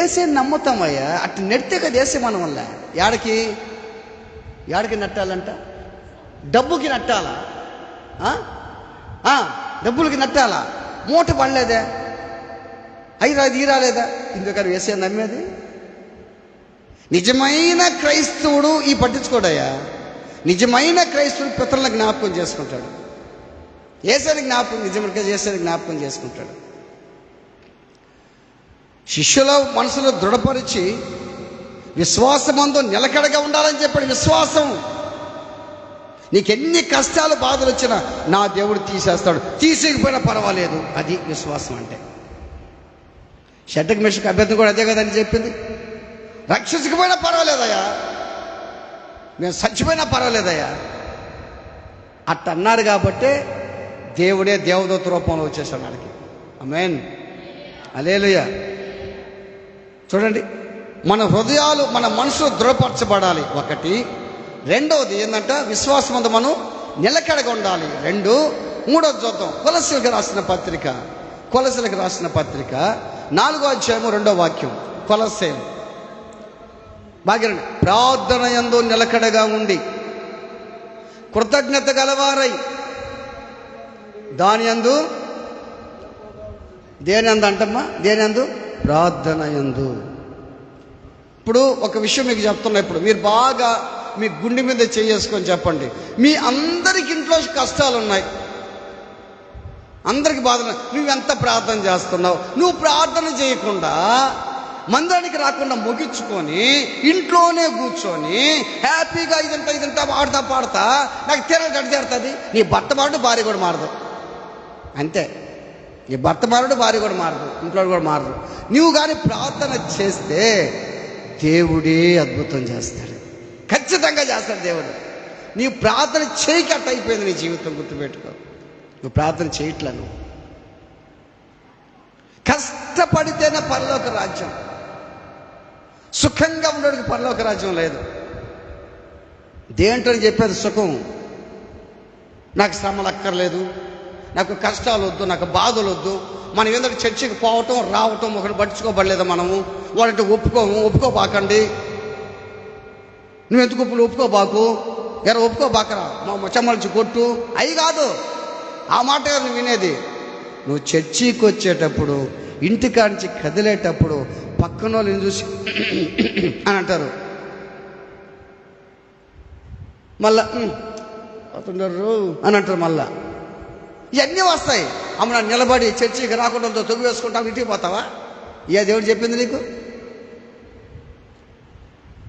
ఏసేని నమ్ముతామయ్యా అటు నెడితే కదా ఏసే మన వల్ల. యాడికి నట్టాలంట? డబ్బుకి నట్టాలా? డబ్బులకి నట్టాలా? మూట పడలేదే, అది రాలేదా? ఇందుకని ఏసే నమ్మేది. నిజమైన క్రైస్తవుడు ఈ పట్టించుకోడయ్యా. నిజమైన క్రైస్తవుడు పితరులను జ్ఞాపకం చేసుకుంటాడు. ఏసేని జ్ఞాపకం చేసుకుంటాడు. శిష్యుల మనసులో దృఢపరిచి విశ్వాసమందు నిలకడగా ఉండాలని చెప్పాడు. విశ్వాసం. నీకెన్ని కష్టాలు బాధలు వచ్చినా నా దేవుడు తీసేస్తాడు, తీసేకపోయినా పర్వాలేదు. అది విశ్వాసం అంటే. షడ్డకి మెషకు అభ్యర్థం కూడా అదే కదని చెప్పింది. రక్షించకపోయినా పర్వాలేదయ్యా, నేను చచ్చిపోయినా పర్వాలేదయ్యా అట్ట అన్నారు. కాబట్టే దేవుడే దేవదూత రూపంలో వచ్చేసాడు వాడికి. ఆమేన్, హల్లెలూయా. చూడండి, మన హృదయాలు, మన మనసులు దృఢపరచబడాలి ఒకటి. రెండవది ఏంటంటే విశ్వాసమందు మనం నిలకడగా ఉండాలి. మూడవది చూద్దాం. కొలస్సీలకు రాసిన పత్రిక 4వ అధ్యాయము 2వ వాక్యం. కొలస్సీలు బాగా ప్రార్థన యందు నిలకడగా ఉండి కృతజ్ఞత గలవారై దాని యందు దేని యందు అంటమ్మా? దేని యందు? ప్రార్థన యందు. ఇప్పుడు ఒక విషయం మీకు చెప్తున్నా. ఇప్పుడు మీరు బాగా మీ గుండె మీద చేసుకొని చెప్పండి. మీ అందరికి ఇంట్లో కష్టాలు ఉన్నాయి, అందరికి బాధ. నువ్వెంత ప్రార్థన చేస్తున్నావు? నువ్వు ప్రార్థన చేయకుండా మందిరానికి రాకుండా ముగించుకొని ఇంట్లోనే కూర్చొని హ్యాపీగా ఇదంతా ఆడుతా పాడుతా నాకు తీరలు గడిచేస్తుంది. నీ భర్త మారుడు, భార్య కూడా మారదు. అంతే, నీ భర్త మారుడు, భార్య కూడా మారదు, ఇంట్లో కూడా మారదు. నువ్వు కానీ ప్రార్థన చేస్తే దేవుడే అద్భుతం చేస్తాడు, ఖచ్చితంగా చేస్తాడు దేవుడు. నీ ప్రార్థన చేయకట్ట అయిపోయింది నీ జీవితం. గుర్తుపెట్టుకో, నువ్వు ప్రార్థన చేయట్లా. నువ్వు కష్టపడితేనే పరలోక రాజ్యం. సుఖంగా ఉండడానికి పరలోక రాజ్యం లేదు. దేంటని చెప్పేది సుఖం? నాకు శ్రమలు అక్కర్లేదు, నాకు కష్టాలు వద్దు, నాకు బాధలు వద్దు. మనం ఎందుకు చర్చికి పోవటం రావటం ఒకటి పట్టించుకోబడలేదు. మనము వాళ్ళంటే ఒప్పుకోబాకండి. నువ్వెందుకు ఒప్పుకోబాకు, ఒప్పుకోబాకరా, మా చెమ్మల్చి కొట్టు, అవి కాదు. ఆ మాట నువ్వు వినేది. నువ్వు చర్చికి వచ్చేటప్పుడు, ఇంటికాంచి కదిలేటప్పుడు పక్కన వాళ్ళని చూసి అని అంటారు, మళ్ళా అవుతున్నారు అని అంటారు. మళ్ళా ఇవన్నీ వస్తాయి. అమ్మ నిలబడి చర్చికి రాకుండా తొగ్గు వేసుకుంటావు, ఇంటికి పోతావా? ఏ దేవుడు చెప్పింది నీకు?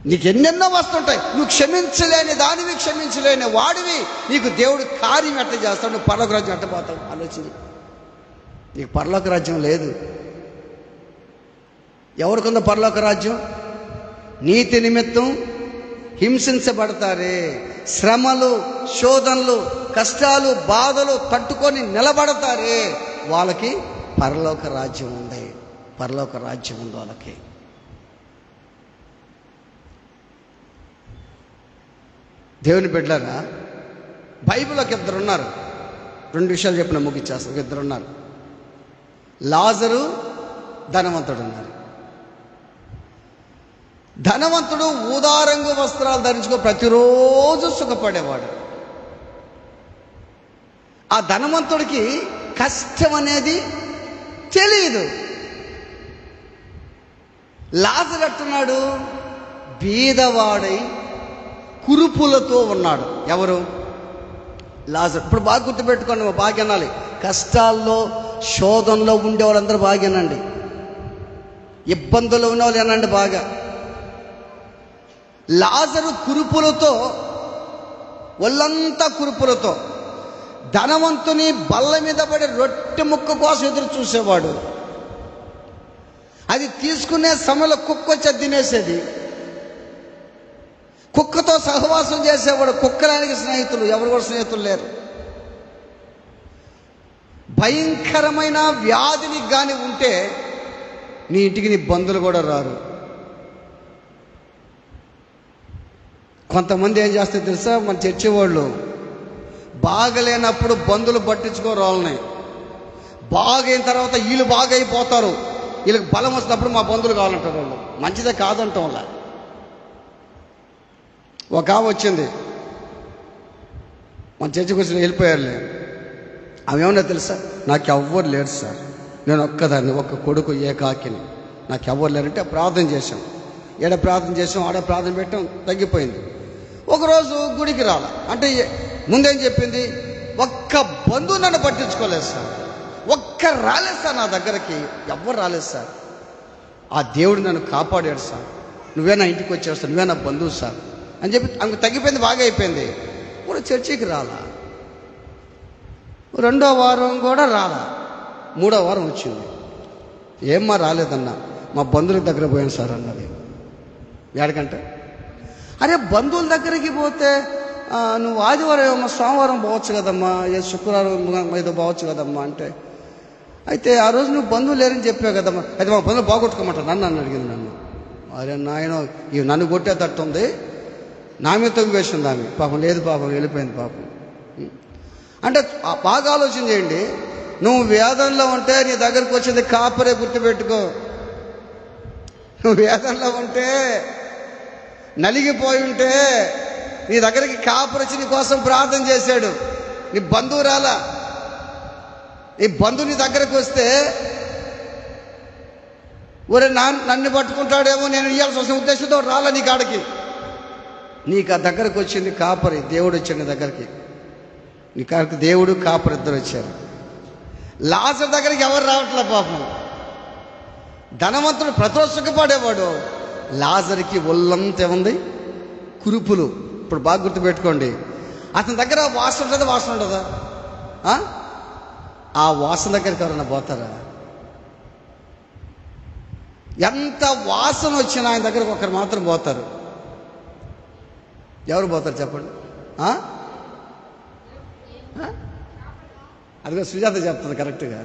నీకు ఎన్నెన్నో వస్తుంటాయి. నువ్వు క్షమించలేని దానివి, క్షమించలేని వాడివి. నీకు దేవుడు కార్యం ఎట్ట చేస్తాడు? నువ్వు పరలోక రాజ్యం ఎట్ట పోతావు? ఆలోచించి. నీకు పరలోక రాజ్యం లేదు. ఎవరికుందో పరలోక రాజ్యం? నీతి నిమిత్తం హింసించబడతారే, శ్రమలు, శోధనలు, కష్టాలు, బాధలు తట్టుకొని నిలబడతారే, వాళ్ళకి పరలోక రాజ్యం ఉంది. పరలోక రాజ్యం ఉంది వాళ్ళకి. దేవుని బిడ్డలారా, బైబిల్లోకి ఇద్దరు ఉన్నారు. 2 విషయాలు చెప్పిన ముగిచ్చేస్తారు. ఇద్దరు ఉన్నారు, లాజరు, ధనవంతుడు ఉన్నారు. ధనవంతుడు ఊదారంగు వస్త్రాలు ధరించుకో ప్రతిరోజు సుఖపడేవాడు. ఆ ధనవంతుడికి కష్టం అనేది తెలియదు. లాజరు అంటున్నాడు, బీదవాడై కురుపులతో ఉన్నాడు. ఎవరు? లాజరు. ఇప్పుడు బాగా గుర్తుపెట్టుకోండి, బాగా వినాలి. కష్టాల్లో, శోధనలో ఉండే వాళ్ళందరూ బాగా వినండి. ఇబ్బందులు ఉన్న వాళ్ళు వినండి బాగా. లాజరు కురుపులతో, ఒళ్ళంతా కురుపులతో, ధనవంతుని బల్ల మీద పడి రొట్టె ముక్క కోసం ఎదురు చూసేవాడు. అది తీసుకునే సమయంలో కుక్క వచ్చి తినేసేది. కుక్కతో సహవాసం చేసేవాడు. కుక్కలానికి స్నేహితులు ఎవరు కూడా స్నేహితులు లేరు. భయంకరమైన వ్యాధిని కానీ ఉంటే నీ ఇంటికి నీ బంధువులు కూడా రారు. కొంతమంది ఏం చేస్తే తెలుసా, మన చర్చి వాళ్ళు బాగలేనప్పుడు బంధువులు పట్టించుకోరు వాళ్ళని. బాగైన తర్వాత వీళ్ళు బాగా అయిపోతారు. వీళ్ళకి బలం వచ్చినప్పుడు మా బంధువులు కావాలంటారు. వాళ్ళు మంచిదే కాదంటాం. వాళ్ళ ఒక ఆమె వచ్చింది, మన చర్చికి వచ్చి వెళ్ళిపోయారులే. ఆమె ఏమన్నా తెలుసా, నాకు ఎవ్వరు లేరు సార్, నేను ఒక్కదాన్ని, ఒక్క కొడుకు, ఏకాకిని, నాకు ఎవ్వరు లేరంటే ప్రార్థన చేశాం. ఏడ ప్రార్థన చేసాం, ఆడ ప్రార్థన పెట్టాం, తగ్గిపోయింది. ఒకరోజు గుడికి రాల అంటే ముందేం చెప్పింది, ఒక్క బంధువు నన్ను పట్టించుకోలేదు సార్, ఒక్క రాలేదు సార్ నా దగ్గరికి, ఎవ్వరు రాలేదు సార్. ఆ దేవుడు నన్ను కాపాడాడు సార్, నువ్వే నా ఇంటికి వచ్చావు సార్, నువ్వే నా బంధువు సార్ అని చెప్పి ఆమెకు తగ్గిపోయింది, బాగా అయిపోయింది. కూడా చర్చికి రాలా. 2వ వారం కూడా రాలా. 3వ వారం వచ్చింది. ఏమ్మా రాలేదన్నా, మా బంధువుల దగ్గర పోయాను సార్ అన్నది. ఏడకంటే, అరే బంధువుల దగ్గరికి పోతే నువ్వు ఆదివారం ఏమో సోమవారం పోవచ్చు కదమ్మా, శుక్రవారం ఏదో పోవచ్చు కదమ్మా అంటే, అయితే ఆ రోజు నువ్వు బంధువులు లేరని చెప్పావు కదమ్మా, అయితే మా బంధువులు బాగొట్టుకోమంటారు నన్ను అడిగింది. నన్ను అరే నాయన, ఇవి నన్ను కొట్టేటట్టుంది, నా మీద తగ్గు వేసింది ఆమె. పాపం లేదు, పాపం వెళ్ళిపోయింది పాపం. అంటే బాగా ఆలోచన చేయండి. నువ్వు వేదనలో ఉంటే నీ దగ్గరకు వచ్చేది కాపరే, గుర్తుపెట్టుకో. నువ్వు వేదనలో ఉంటే, నలిగిపోయి ఉంటే నీ దగ్గరికి కాపరి వచ్చి నీ కోసం ప్రార్థన చేశాడు, నీ బంధువురాలా. ఈ బంధువుని దగ్గరకు వస్తే ఒరే నన్ను పట్టుకుంటాడేమో, నేను ఇవ్వాల్సి వస్తున్న ఉద్దేశంతో రాలే నీ కాడికి. నీకు ఆ దగ్గరకు వచ్చింది కాపరి, దేవుడు వచ్చాడు నీ దగ్గరికి. నీ కాడికి దేవుడు కాపరి ఇద్దరు వచ్చారు. లాజరు దగ్గరికి ఎవరు రావట్లే పాపం. ధనవంతుడు ప్రతిరోజు సుఖపడేవాడు. లాజరుకి ఒళ్ళంతా ఏముంది? కురుపులు. ఇప్పుడు బాగా గుర్తుపెట్టుకోండి, అతని దగ్గర వాసన ఉంటుందా? వాసన ఉండదా? ఆ వాసన దగ్గరికి ఎవరైనా పోతారా? ఎంత వాసన వచ్చినా ఆయన దగ్గరకు ఒకరు మాత్రం పోతారు. ఎవరు పోతారు చెప్పండి? అదిగో సుజాత చెప్తుంది కరెక్ట్గా.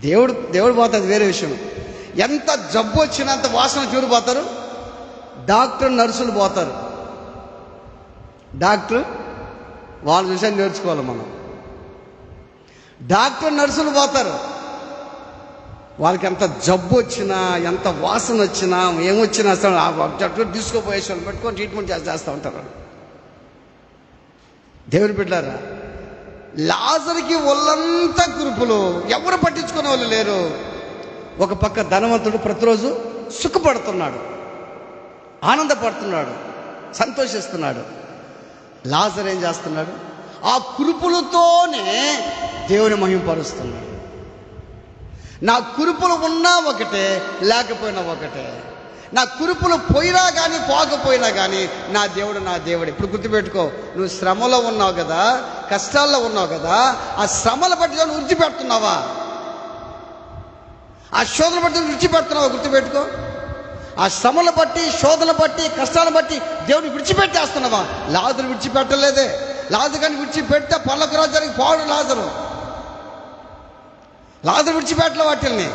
దేవుడు పోతుంది, వేరే విషయం. ఎంత జబ్బు వచ్చినా అంత వాసన చూరు పోతారు. డాక్టర్ నర్సులు పోతారు. డాక్టర్ వాళ్ళ విషయాన్ని నేర్చుకోవాలి మనం. డాక్టర్ నర్సులు పోతారు. వాళ్ళకి ఎంత జబ్బు వచ్చినా, ఎంత వాసన వచ్చినా, ఏమొచ్చినా అసలు తీసుకుపోయేసి వాళ్ళు పెట్టుకొని ట్రీట్మెంట్ చేస్తూ ఉంటారు. దేవుని బిడ్డలారా, లాజరుకి ఒళ్ళంతా కురుపులు, ఎవరు పట్టించుకునే వాళ్ళు లేరు. ఒక పక్క ధనవంతుడు ప్రతిరోజు సుఖపడుతున్నాడు, ఆనందపడుతున్నాడు, సంతోషిస్తున్నాడు. లాజరు ఏం చేస్తున్నాడు? ఆ కురుపులతోనే దేవుని మహిమపరుస్తున్నాడు. నా కురుపులు ఉన్నా ఒకటే, లేకపోయినా ఒకటే. నా కురుపులు పోయినా కానీ పోకపోయినా కానీ నా దేవుడు నా దేవుడు. ఇప్పుడు గుర్తుపెట్టుకో, నువ్వు శ్రమలో ఉన్నావు కదా, కష్టాల్లో ఉన్నావు కదా, ఆ శ్రమల బట్టి నువ్వు విడిచిపెడుతున్నావా? ఆ శోధన బట్టి విడిచిపెడుతున్నావా? గుర్తుపెట్టుకో, ఆ శ్రమల బట్టి, శోధన బట్టి, కష్టాలను బట్టి దేవుడిని విడిచిపెట్టేస్తున్నావా? లాజరు విడిచిపెట్టలేదే. లాజరు కానీ విడిచిపెడితే పర్లోక రాజ్యానికి పోవడం లాజరు విడిచిపెట్టలే వాటిల్ని.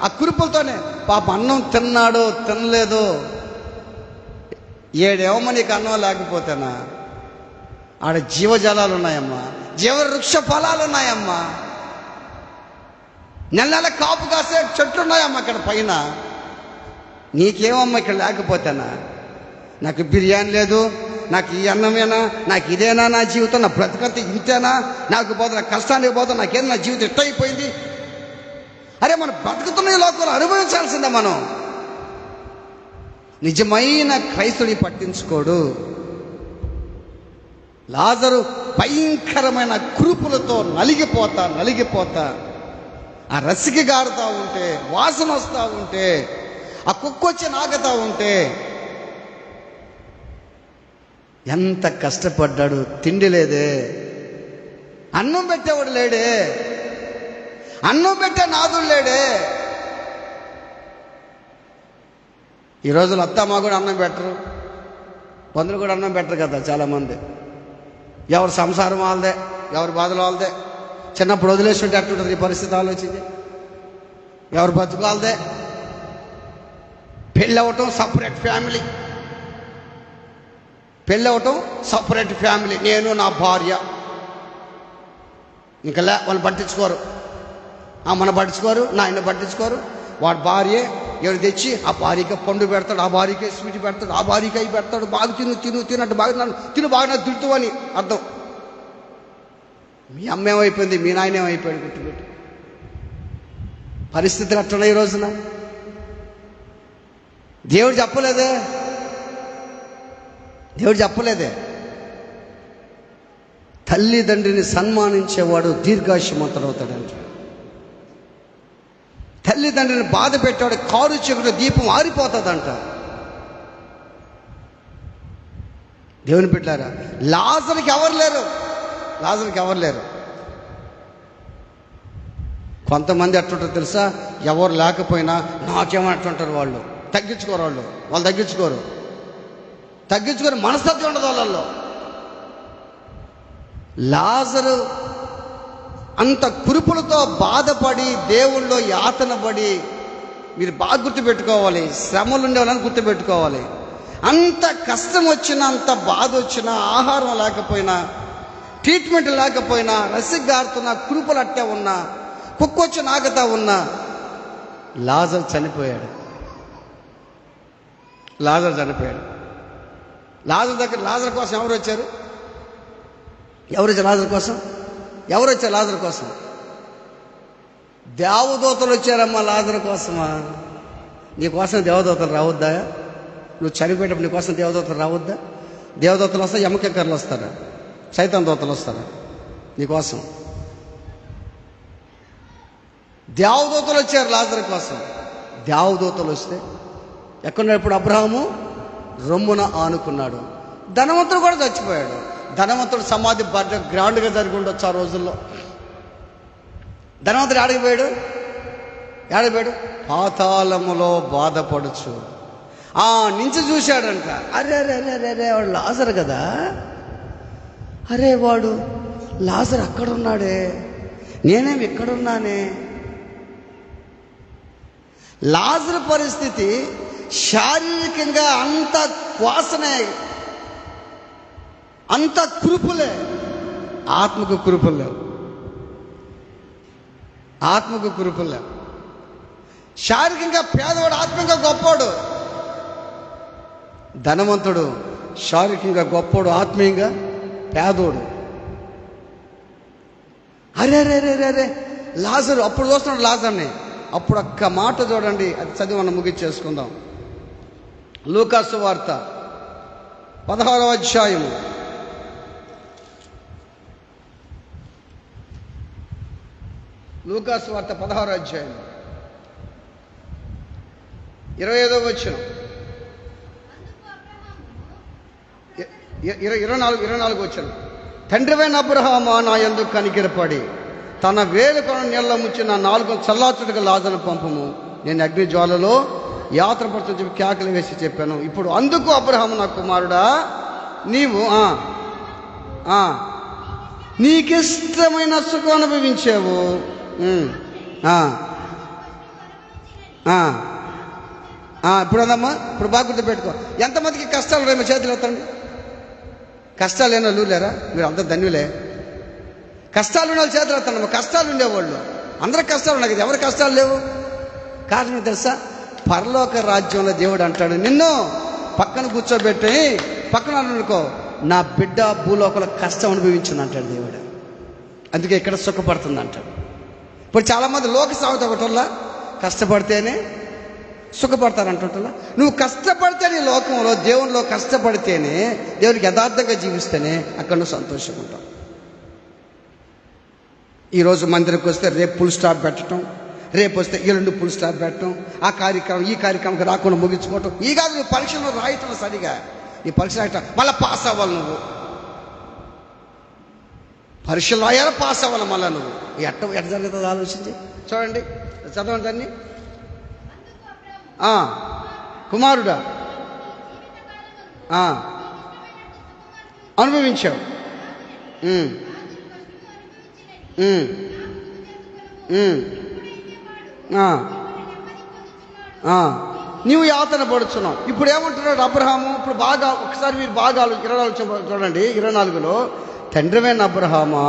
ఆ కురుపులతోనే పాప అన్నం తిన్నాడు, తినలేదు. ఏడేమో నీకు అన్నం లేకపోతేనా? ఆడ జీవజలాలు ఉన్నాయమ్మా, జీవవృక్ష ఫలాలు ఉన్నాయమ్మా, నెల నెల కాపు కాసే చెట్లు ఉన్నాయమ్మా ఇక్కడ పైన. నీకేమమ్మా ఇక్కడ లేకపోతేనా? నాకు బిర్యానీ లేదు, నాకు ఈ అన్నమేనా, నాకు ఇదేనా నా జీవితం, నా బ్రతకంతా ఇంతేనా, నాకు పోతే నా కష్టానికి పోతే నాకేం నా జీవితం ఇట్ట అయిపోయింది. అరే మనం బ్రతుకుతున్న ఈ లోకంలో అనుభవించాల్సిందే. మనం నిజమైన క్రైస్తుని పట్టించుకోడు. లాజరు భయంకరమైన కురుపులతో నలిగిపోతా ఆ రసికి గారుతూ ఉంటే, వాసన వస్తూ ఉంటే, ఆ కుక్కొచ్చి నాగుతూ ఉంటే ఎంత కష్టపడ్డాడు. తిండి లేదే, అన్నం పెట్టేవాడు లేడే, అన్నం పెట్టే నాదుడు లేడే. ఈ రోజులు అత్తమ్మ కూడా అన్నం పెట్టరు, బంధువులు కూడా అన్నం పెట్టరు కదా చాలామంది. ఎవరి సంసారం వాళ్ళదే, ఎవరి బాధలు వాళ్ళదే. చిన్నప్పుడు వదిలేసి ఉంటే అట్టుంటుంది ఈ పరిస్థితి. ఆలోచించి ఎవరు బతుకాలదే. పెళ్ళి అవ్వటం సపరేట్ ఫ్యామిలీ, పెళ్ళి అవ్వటం సపరేట్ ఫ్యామిలీ, నేను నా భార్య. ఇంకా వాళ్ళు పట్టించుకోరు, మన పట్టించుకోరు, నా ఆయన పట్టించుకోరు. వాడు భార్య ఎవరు తెచ్చి ఆ భార్యకి పండు పెడతాడు, ఆ భార్యకి స్వీట్ పెడతాడు, ఆ భార్యకి అవి పెడతాడు. బాగా తిన్నట్టు బాగా తిను, బాగా తిడుతూ అని అర్థం. మీ అమ్మ ఏమైపోయింది, మీ నాయన ఏమైపోయాడు? గుర్తుపెట్టి పరిస్థితులు అట్లున్నాయి ఈ రోజున. దేవుడు చెప్పలేదే. తల్లిదండ్రిని సన్మానించేవాడు దీర్ఘాయుష్మంతుడవుతాడంట. తల్లిదండ్రిని బాధ పెట్టాడు కారు చీకటి దీపం ఆరిపోతుందంట. దేవుని బిడ్డలారా, లాజరుకి ఎవరు లేరు. కొంతమంది ఎట్లుంటారు తెలుసా? ఎవరు లేకపోయినా నాకేమంటుంటారు. వాళ్ళు తగ్గించుకోరు మనస్తత్వం ఉండదు వాళ్ళల్లో. లాజరు అంత కురుపులతో బాధపడి, దేవుళ్ళో యాతన పడి, మీరు బాగా గుర్తుపెట్టుకోవాలి, శ్రమలు ఉండేవాళ్ళని గుర్తుపెట్టుకోవాలి. అంత కష్టం వచ్చినా, అంత బాధ వచ్చినా, ఆహారం లేకపోయినా, ట్రీట్మెంట్ లేకపోయినా, రసిగారుతున్నా, కురుపులు అట్టే ఉన్నా, కుక్కొచ్చి నాగుతా ఉన్నా, లాజరు చనిపోయాడు. లాజరు కోసం ఎవరు వచ్చారు? లాజరు కోసం ఎవరు వచ్చారు లాజరు కోసం? దేవదూతలు వచ్చారమ్మా లాజరు కోసమా? నీకోసం దేవదూతలు రావద్దా? నువ్వు చనిపోయేటప్పుడు నీకోసం దేవదూతలు రావద్దా? దేవదూతలు వస్తారా, యమకింకర్లు వస్తారా, సైతాన్ దూతలు వస్తారా నీకోసం? దేవదూతలు వచ్చారు లాజరు కోసం. దేవదూతలు వస్తే ఎక్కడున్నాడు? ఇప్పుడు అబ్రహాము రొమ్మున ఆనుకున్నాడు. ధనవంతుడు కూడా చచ్చిపోయాడు. ధనవంతుడు సమాధి గ్రాండ్గా జరిగి ఉండొచ్చు ఆ రోజుల్లో. ధనవంతుడు ఆడిపోయాడు, పాతాళములో బాధపడుచు నుంచి చూశాడంట. అరే అరే అరే అరే అరే వాడు లాజరు కదా, అరే వాడు లాజరు అక్కడ ఉన్నాడే, నేనేమి ఇక్కడున్నానే. లాజరు పరిస్థితి శారీరకంగా అంత వాసనే, అంత కురుపులే, ఆత్మకు కురుపులు లేవు. శారీరకంగా పేదవాడు, ఆత్మీయంగా గొప్పవాడు. ధనవంతుడు శారీరకంగా గొప్పవాడు, ఆత్మీయంగా పేదోడు. అరే రే రే రే రే లాజరు అప్పుడు చూస్తున్నాడు లాజర్ని. అప్పుడు ఒక్క మాట చూడండి, అది చదివి మనం ముగించేసుకుందాం. లూకాసు వార్త 16వ అధ్యాయము 16వ అధ్యాయం 25వ వచనం, 24 వచనం. తండ్రివైన అబ్రహామా, నా యందు కనికరపడి తన వేలుకొన నీళ్ళ ముంచి నా 4 చల్లార్చుటకు లాజరును పంపుము, నేను అగ్ని జ్వాలలో యాత్రపడుతూ చెప్పి కేకలు వేసి చెప్పాను. ఇప్పుడు అందుకు అబ్రహాము, నా కుమారుడా, నీవు నీకిష్టమైన సుఖం అనుభవించావు. ఇప్పుడు అదమ్మా, ఇప్పుడు బాగా గుర్తుపెట్టుకో. ఎంతమందికి కష్టాలు రేమో చేతులు ఎత్తండి. కష్టాలు ఏమో లేరా? మీరు అంత ధన్యులే. కష్టాలు ఉన్న వాళ్ళు చేతులు ఎత్తండి. కష్టాలు ఉండేవాళ్ళు అందరికి కష్టాలు ఉన్నాయి కదా, ఎవరి కష్టాలు లేవు? కారణం తెలుసా? పరలోక రాజ్యంలో దేవుడు అంటాడు, నిన్ను పక్కన కూర్చోబెట్టి పక్కన అనుకో, నా బిడ్డ భూలోకంలో కష్టం అనుభవించును అంటాడు దేవుడు. అందుకే ఇక్కడ సుఖపడుతుంది అంటాడు. ఇప్పుడు చాలామంది లోక సాగుతా ఒకటల్లా కష్టపడితేనే సుఖపడతారంటుంటా. నువ్వు కష్టపడితే నీ లోకంలో, దేవునిలో కష్టపడితేనే, దేవునికి యథార్థంగా జీవిస్తేనే అక్కడ నువ్వు సంతోషంగా ఉంటావు. ఈరోజు మందిరికి వస్తే రేపు ఫుల్ స్టాప్ పెట్టడం, రేపు వస్తే ఎల్లుండి ఫుల్ స్టాప్ పెట్టడం, ఆ కార్యక్రమం ఈ కార్యక్రమంకి రాకుండా ముగించుకోవటం. ఈ కాదు, నువ్వు పరీక్షలు రాయటం సరిగా, నీ పరీక్షలు రాయటం మళ్ళీ పాస్ అవ్వాలి. నువ్వు పరీక్షలు రాయాలి, పాస్ అవ్వాలి. మళ్ళీ నువ్వు ఎట్ట జరుగుతుందో ఆలోచించి చూడండి, చదవండి దాన్ని. కుమారుడా, అనుభవించావు, నీవు యాతన పడుచున్నావు. ఇప్పుడు ఏమంటున్నాడు అబ్రహాము? ఇప్పుడు బాగా ఒకసారి మీరు బాగా 24 చూడండి. 24లో, తండ్రివైన అబ్రహామా,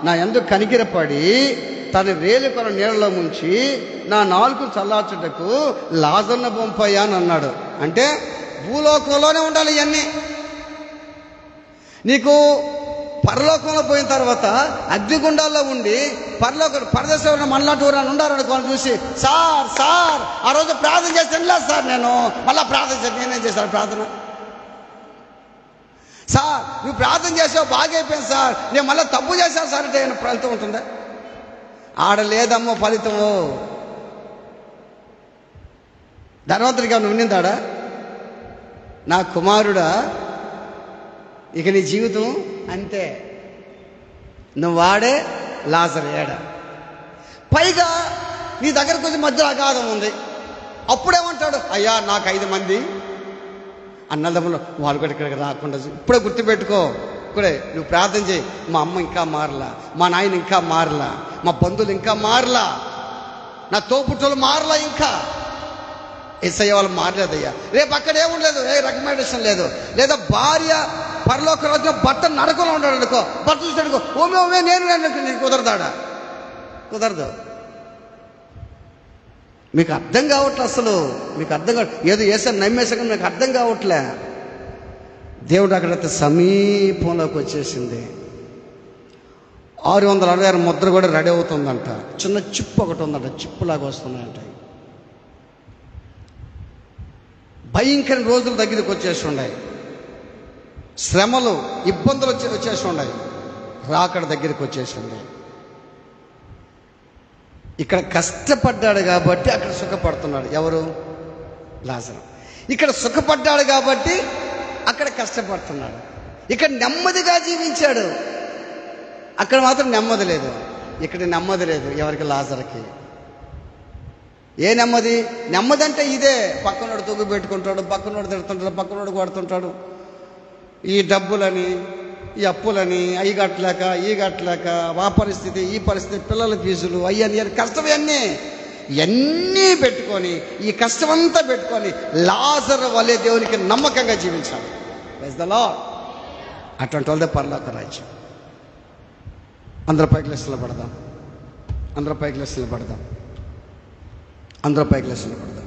నా యందు కనికరపడి తన వేలుకొన నీళ్ళలో ముంచి నా 4 చల్లార్చుటకు లాజరును పంపాయని అన్నాడు. అంటే భూలోకంలోనే ఉండాలి ఇవన్నీ. నీకు పరలోకంలో పోయిన తర్వాత అగ్నిగుండాల్లో ఉండి పరదేశంలో మనలాంటి ఊరని ఉండాలనుకోని చూసి, సార్ ఆ రోజు ప్రార్థన చేస్తే లేదు సార్, నేను మళ్ళీ ప్రార్థన చేసి నేనేం చేశాను ప్రార్థన? సార్ నువ్వు ప్రార్థన చేసావు, బాగైపోయింది సార్, నేను మళ్ళీ తప్పు చేశాను సార్ అంటే ఫలితం ఉంటుందా? ఆడలేదమ్మో ఫలితము. ధనవంతుడిగా నువ్వు నిందాడా? నా కుమారుడా, ఇక నీ జీవితం అంతే, నువ్వు వాడే లాజరు ఏడ. పైగా నీ దగ్గర కొంచెం మధ్యలో అగాధం ఉంది. అప్పుడేమంటాడు? అయ్యా నాకు 5 మంది అన్నదమ్ములు, వాళ్ళు కూడా ఇక్కడికి రాకుండా ఇప్పుడే గుర్తుపెట్టుకో. ఇక్కడే నువ్వు ప్రార్థన చేయి. మా అమ్మ ఇంకా మారలా, మా నాయన ఇంకా మారలా, మా బంధువులు ఇంకా మారలా, నా తోపుట్టులు మారలా, ఇంకా ఎస్ఐ వాళ్ళు మారలేదయ్యా. రేపు అక్కడ ఏముండలేదు, ఏ రికమెండేషన్ లేదు. లేదా భార్య పరలోక రాజ్యం భర్త నడకలో ఉన్నాడు అనుకో, భర్త చూసాడుకో, ఓమే నేను నీకు కుదరదాడా? కుదరదు. మీకు అర్థం కావట్లే, అసలు మీకు అర్థం కావట్లే. ఏదో వేసాను నమ్మేసాక మీకు అర్థం కావట్లే. దేవుడు అక్కడైతే సమీపంలోకి వచ్చేసింది. 666 ముద్ర కూడా రెడీ అవుతుందంట. చిన్న చిప్పు ఒకటి ఉందంట, చిప్పులాగా వస్తున్నాయంట. భయంకర రోజులు దగ్గరికి వచ్చేసి ఉన్నాయి, శ్రమలు ఇబ్బందులు వచ్చేసి ఉన్నాయి, రాకడ దగ్గరికి వచ్చేసి ఉన్నాయి. ఇక్కడ కష్టపడ్డాడు కాబట్టి అక్కడ సుఖపడుతున్నాడు. ఎవరు? లాజరు. ఇక్కడ సుఖపడ్డాడు కాబట్టి అక్కడ కష్టపడుతున్నాడు. ఇక్కడ నెమ్మదిగా జీవించాడు, అక్కడ మాత్రం నెమ్మది లేదు. ఇక్కడ నెమ్మది లేదు ఎవరికి? లాజరుకి. ఏ నెమ్మది? నెమ్మది అంటే ఇదే. పక్కనోడు తూగు పెట్టుకుంటాడు, పక్కనోడు తిడుతుంటాడు, పక్కనోడు కొడుతుంటాడు. ఈ డబ్బులని, ఈ అప్పులని, అవి కట్టలేక, ఈ కట్టలేక, ఆ పరిస్థితి, ఈ పరిస్థితి, పిల్లల ఫీజులు, అయ్యని కష్టం, ఇవన్నీ పెట్టుకొని, ఈ కష్టమంతా పెట్టుకొని లాజరు వలె దేవునికి నమ్మకంగా జీవించాలి. Praise the Lord. అటువంటి వాళ్ళదే పరలోక రాజ్యం. అందరూ పైకి లెస్సులు పడదాం, అందరూ పైకి లెస్సులు పడదాం, అందరూ పైకి లెస్సులు పడదాం.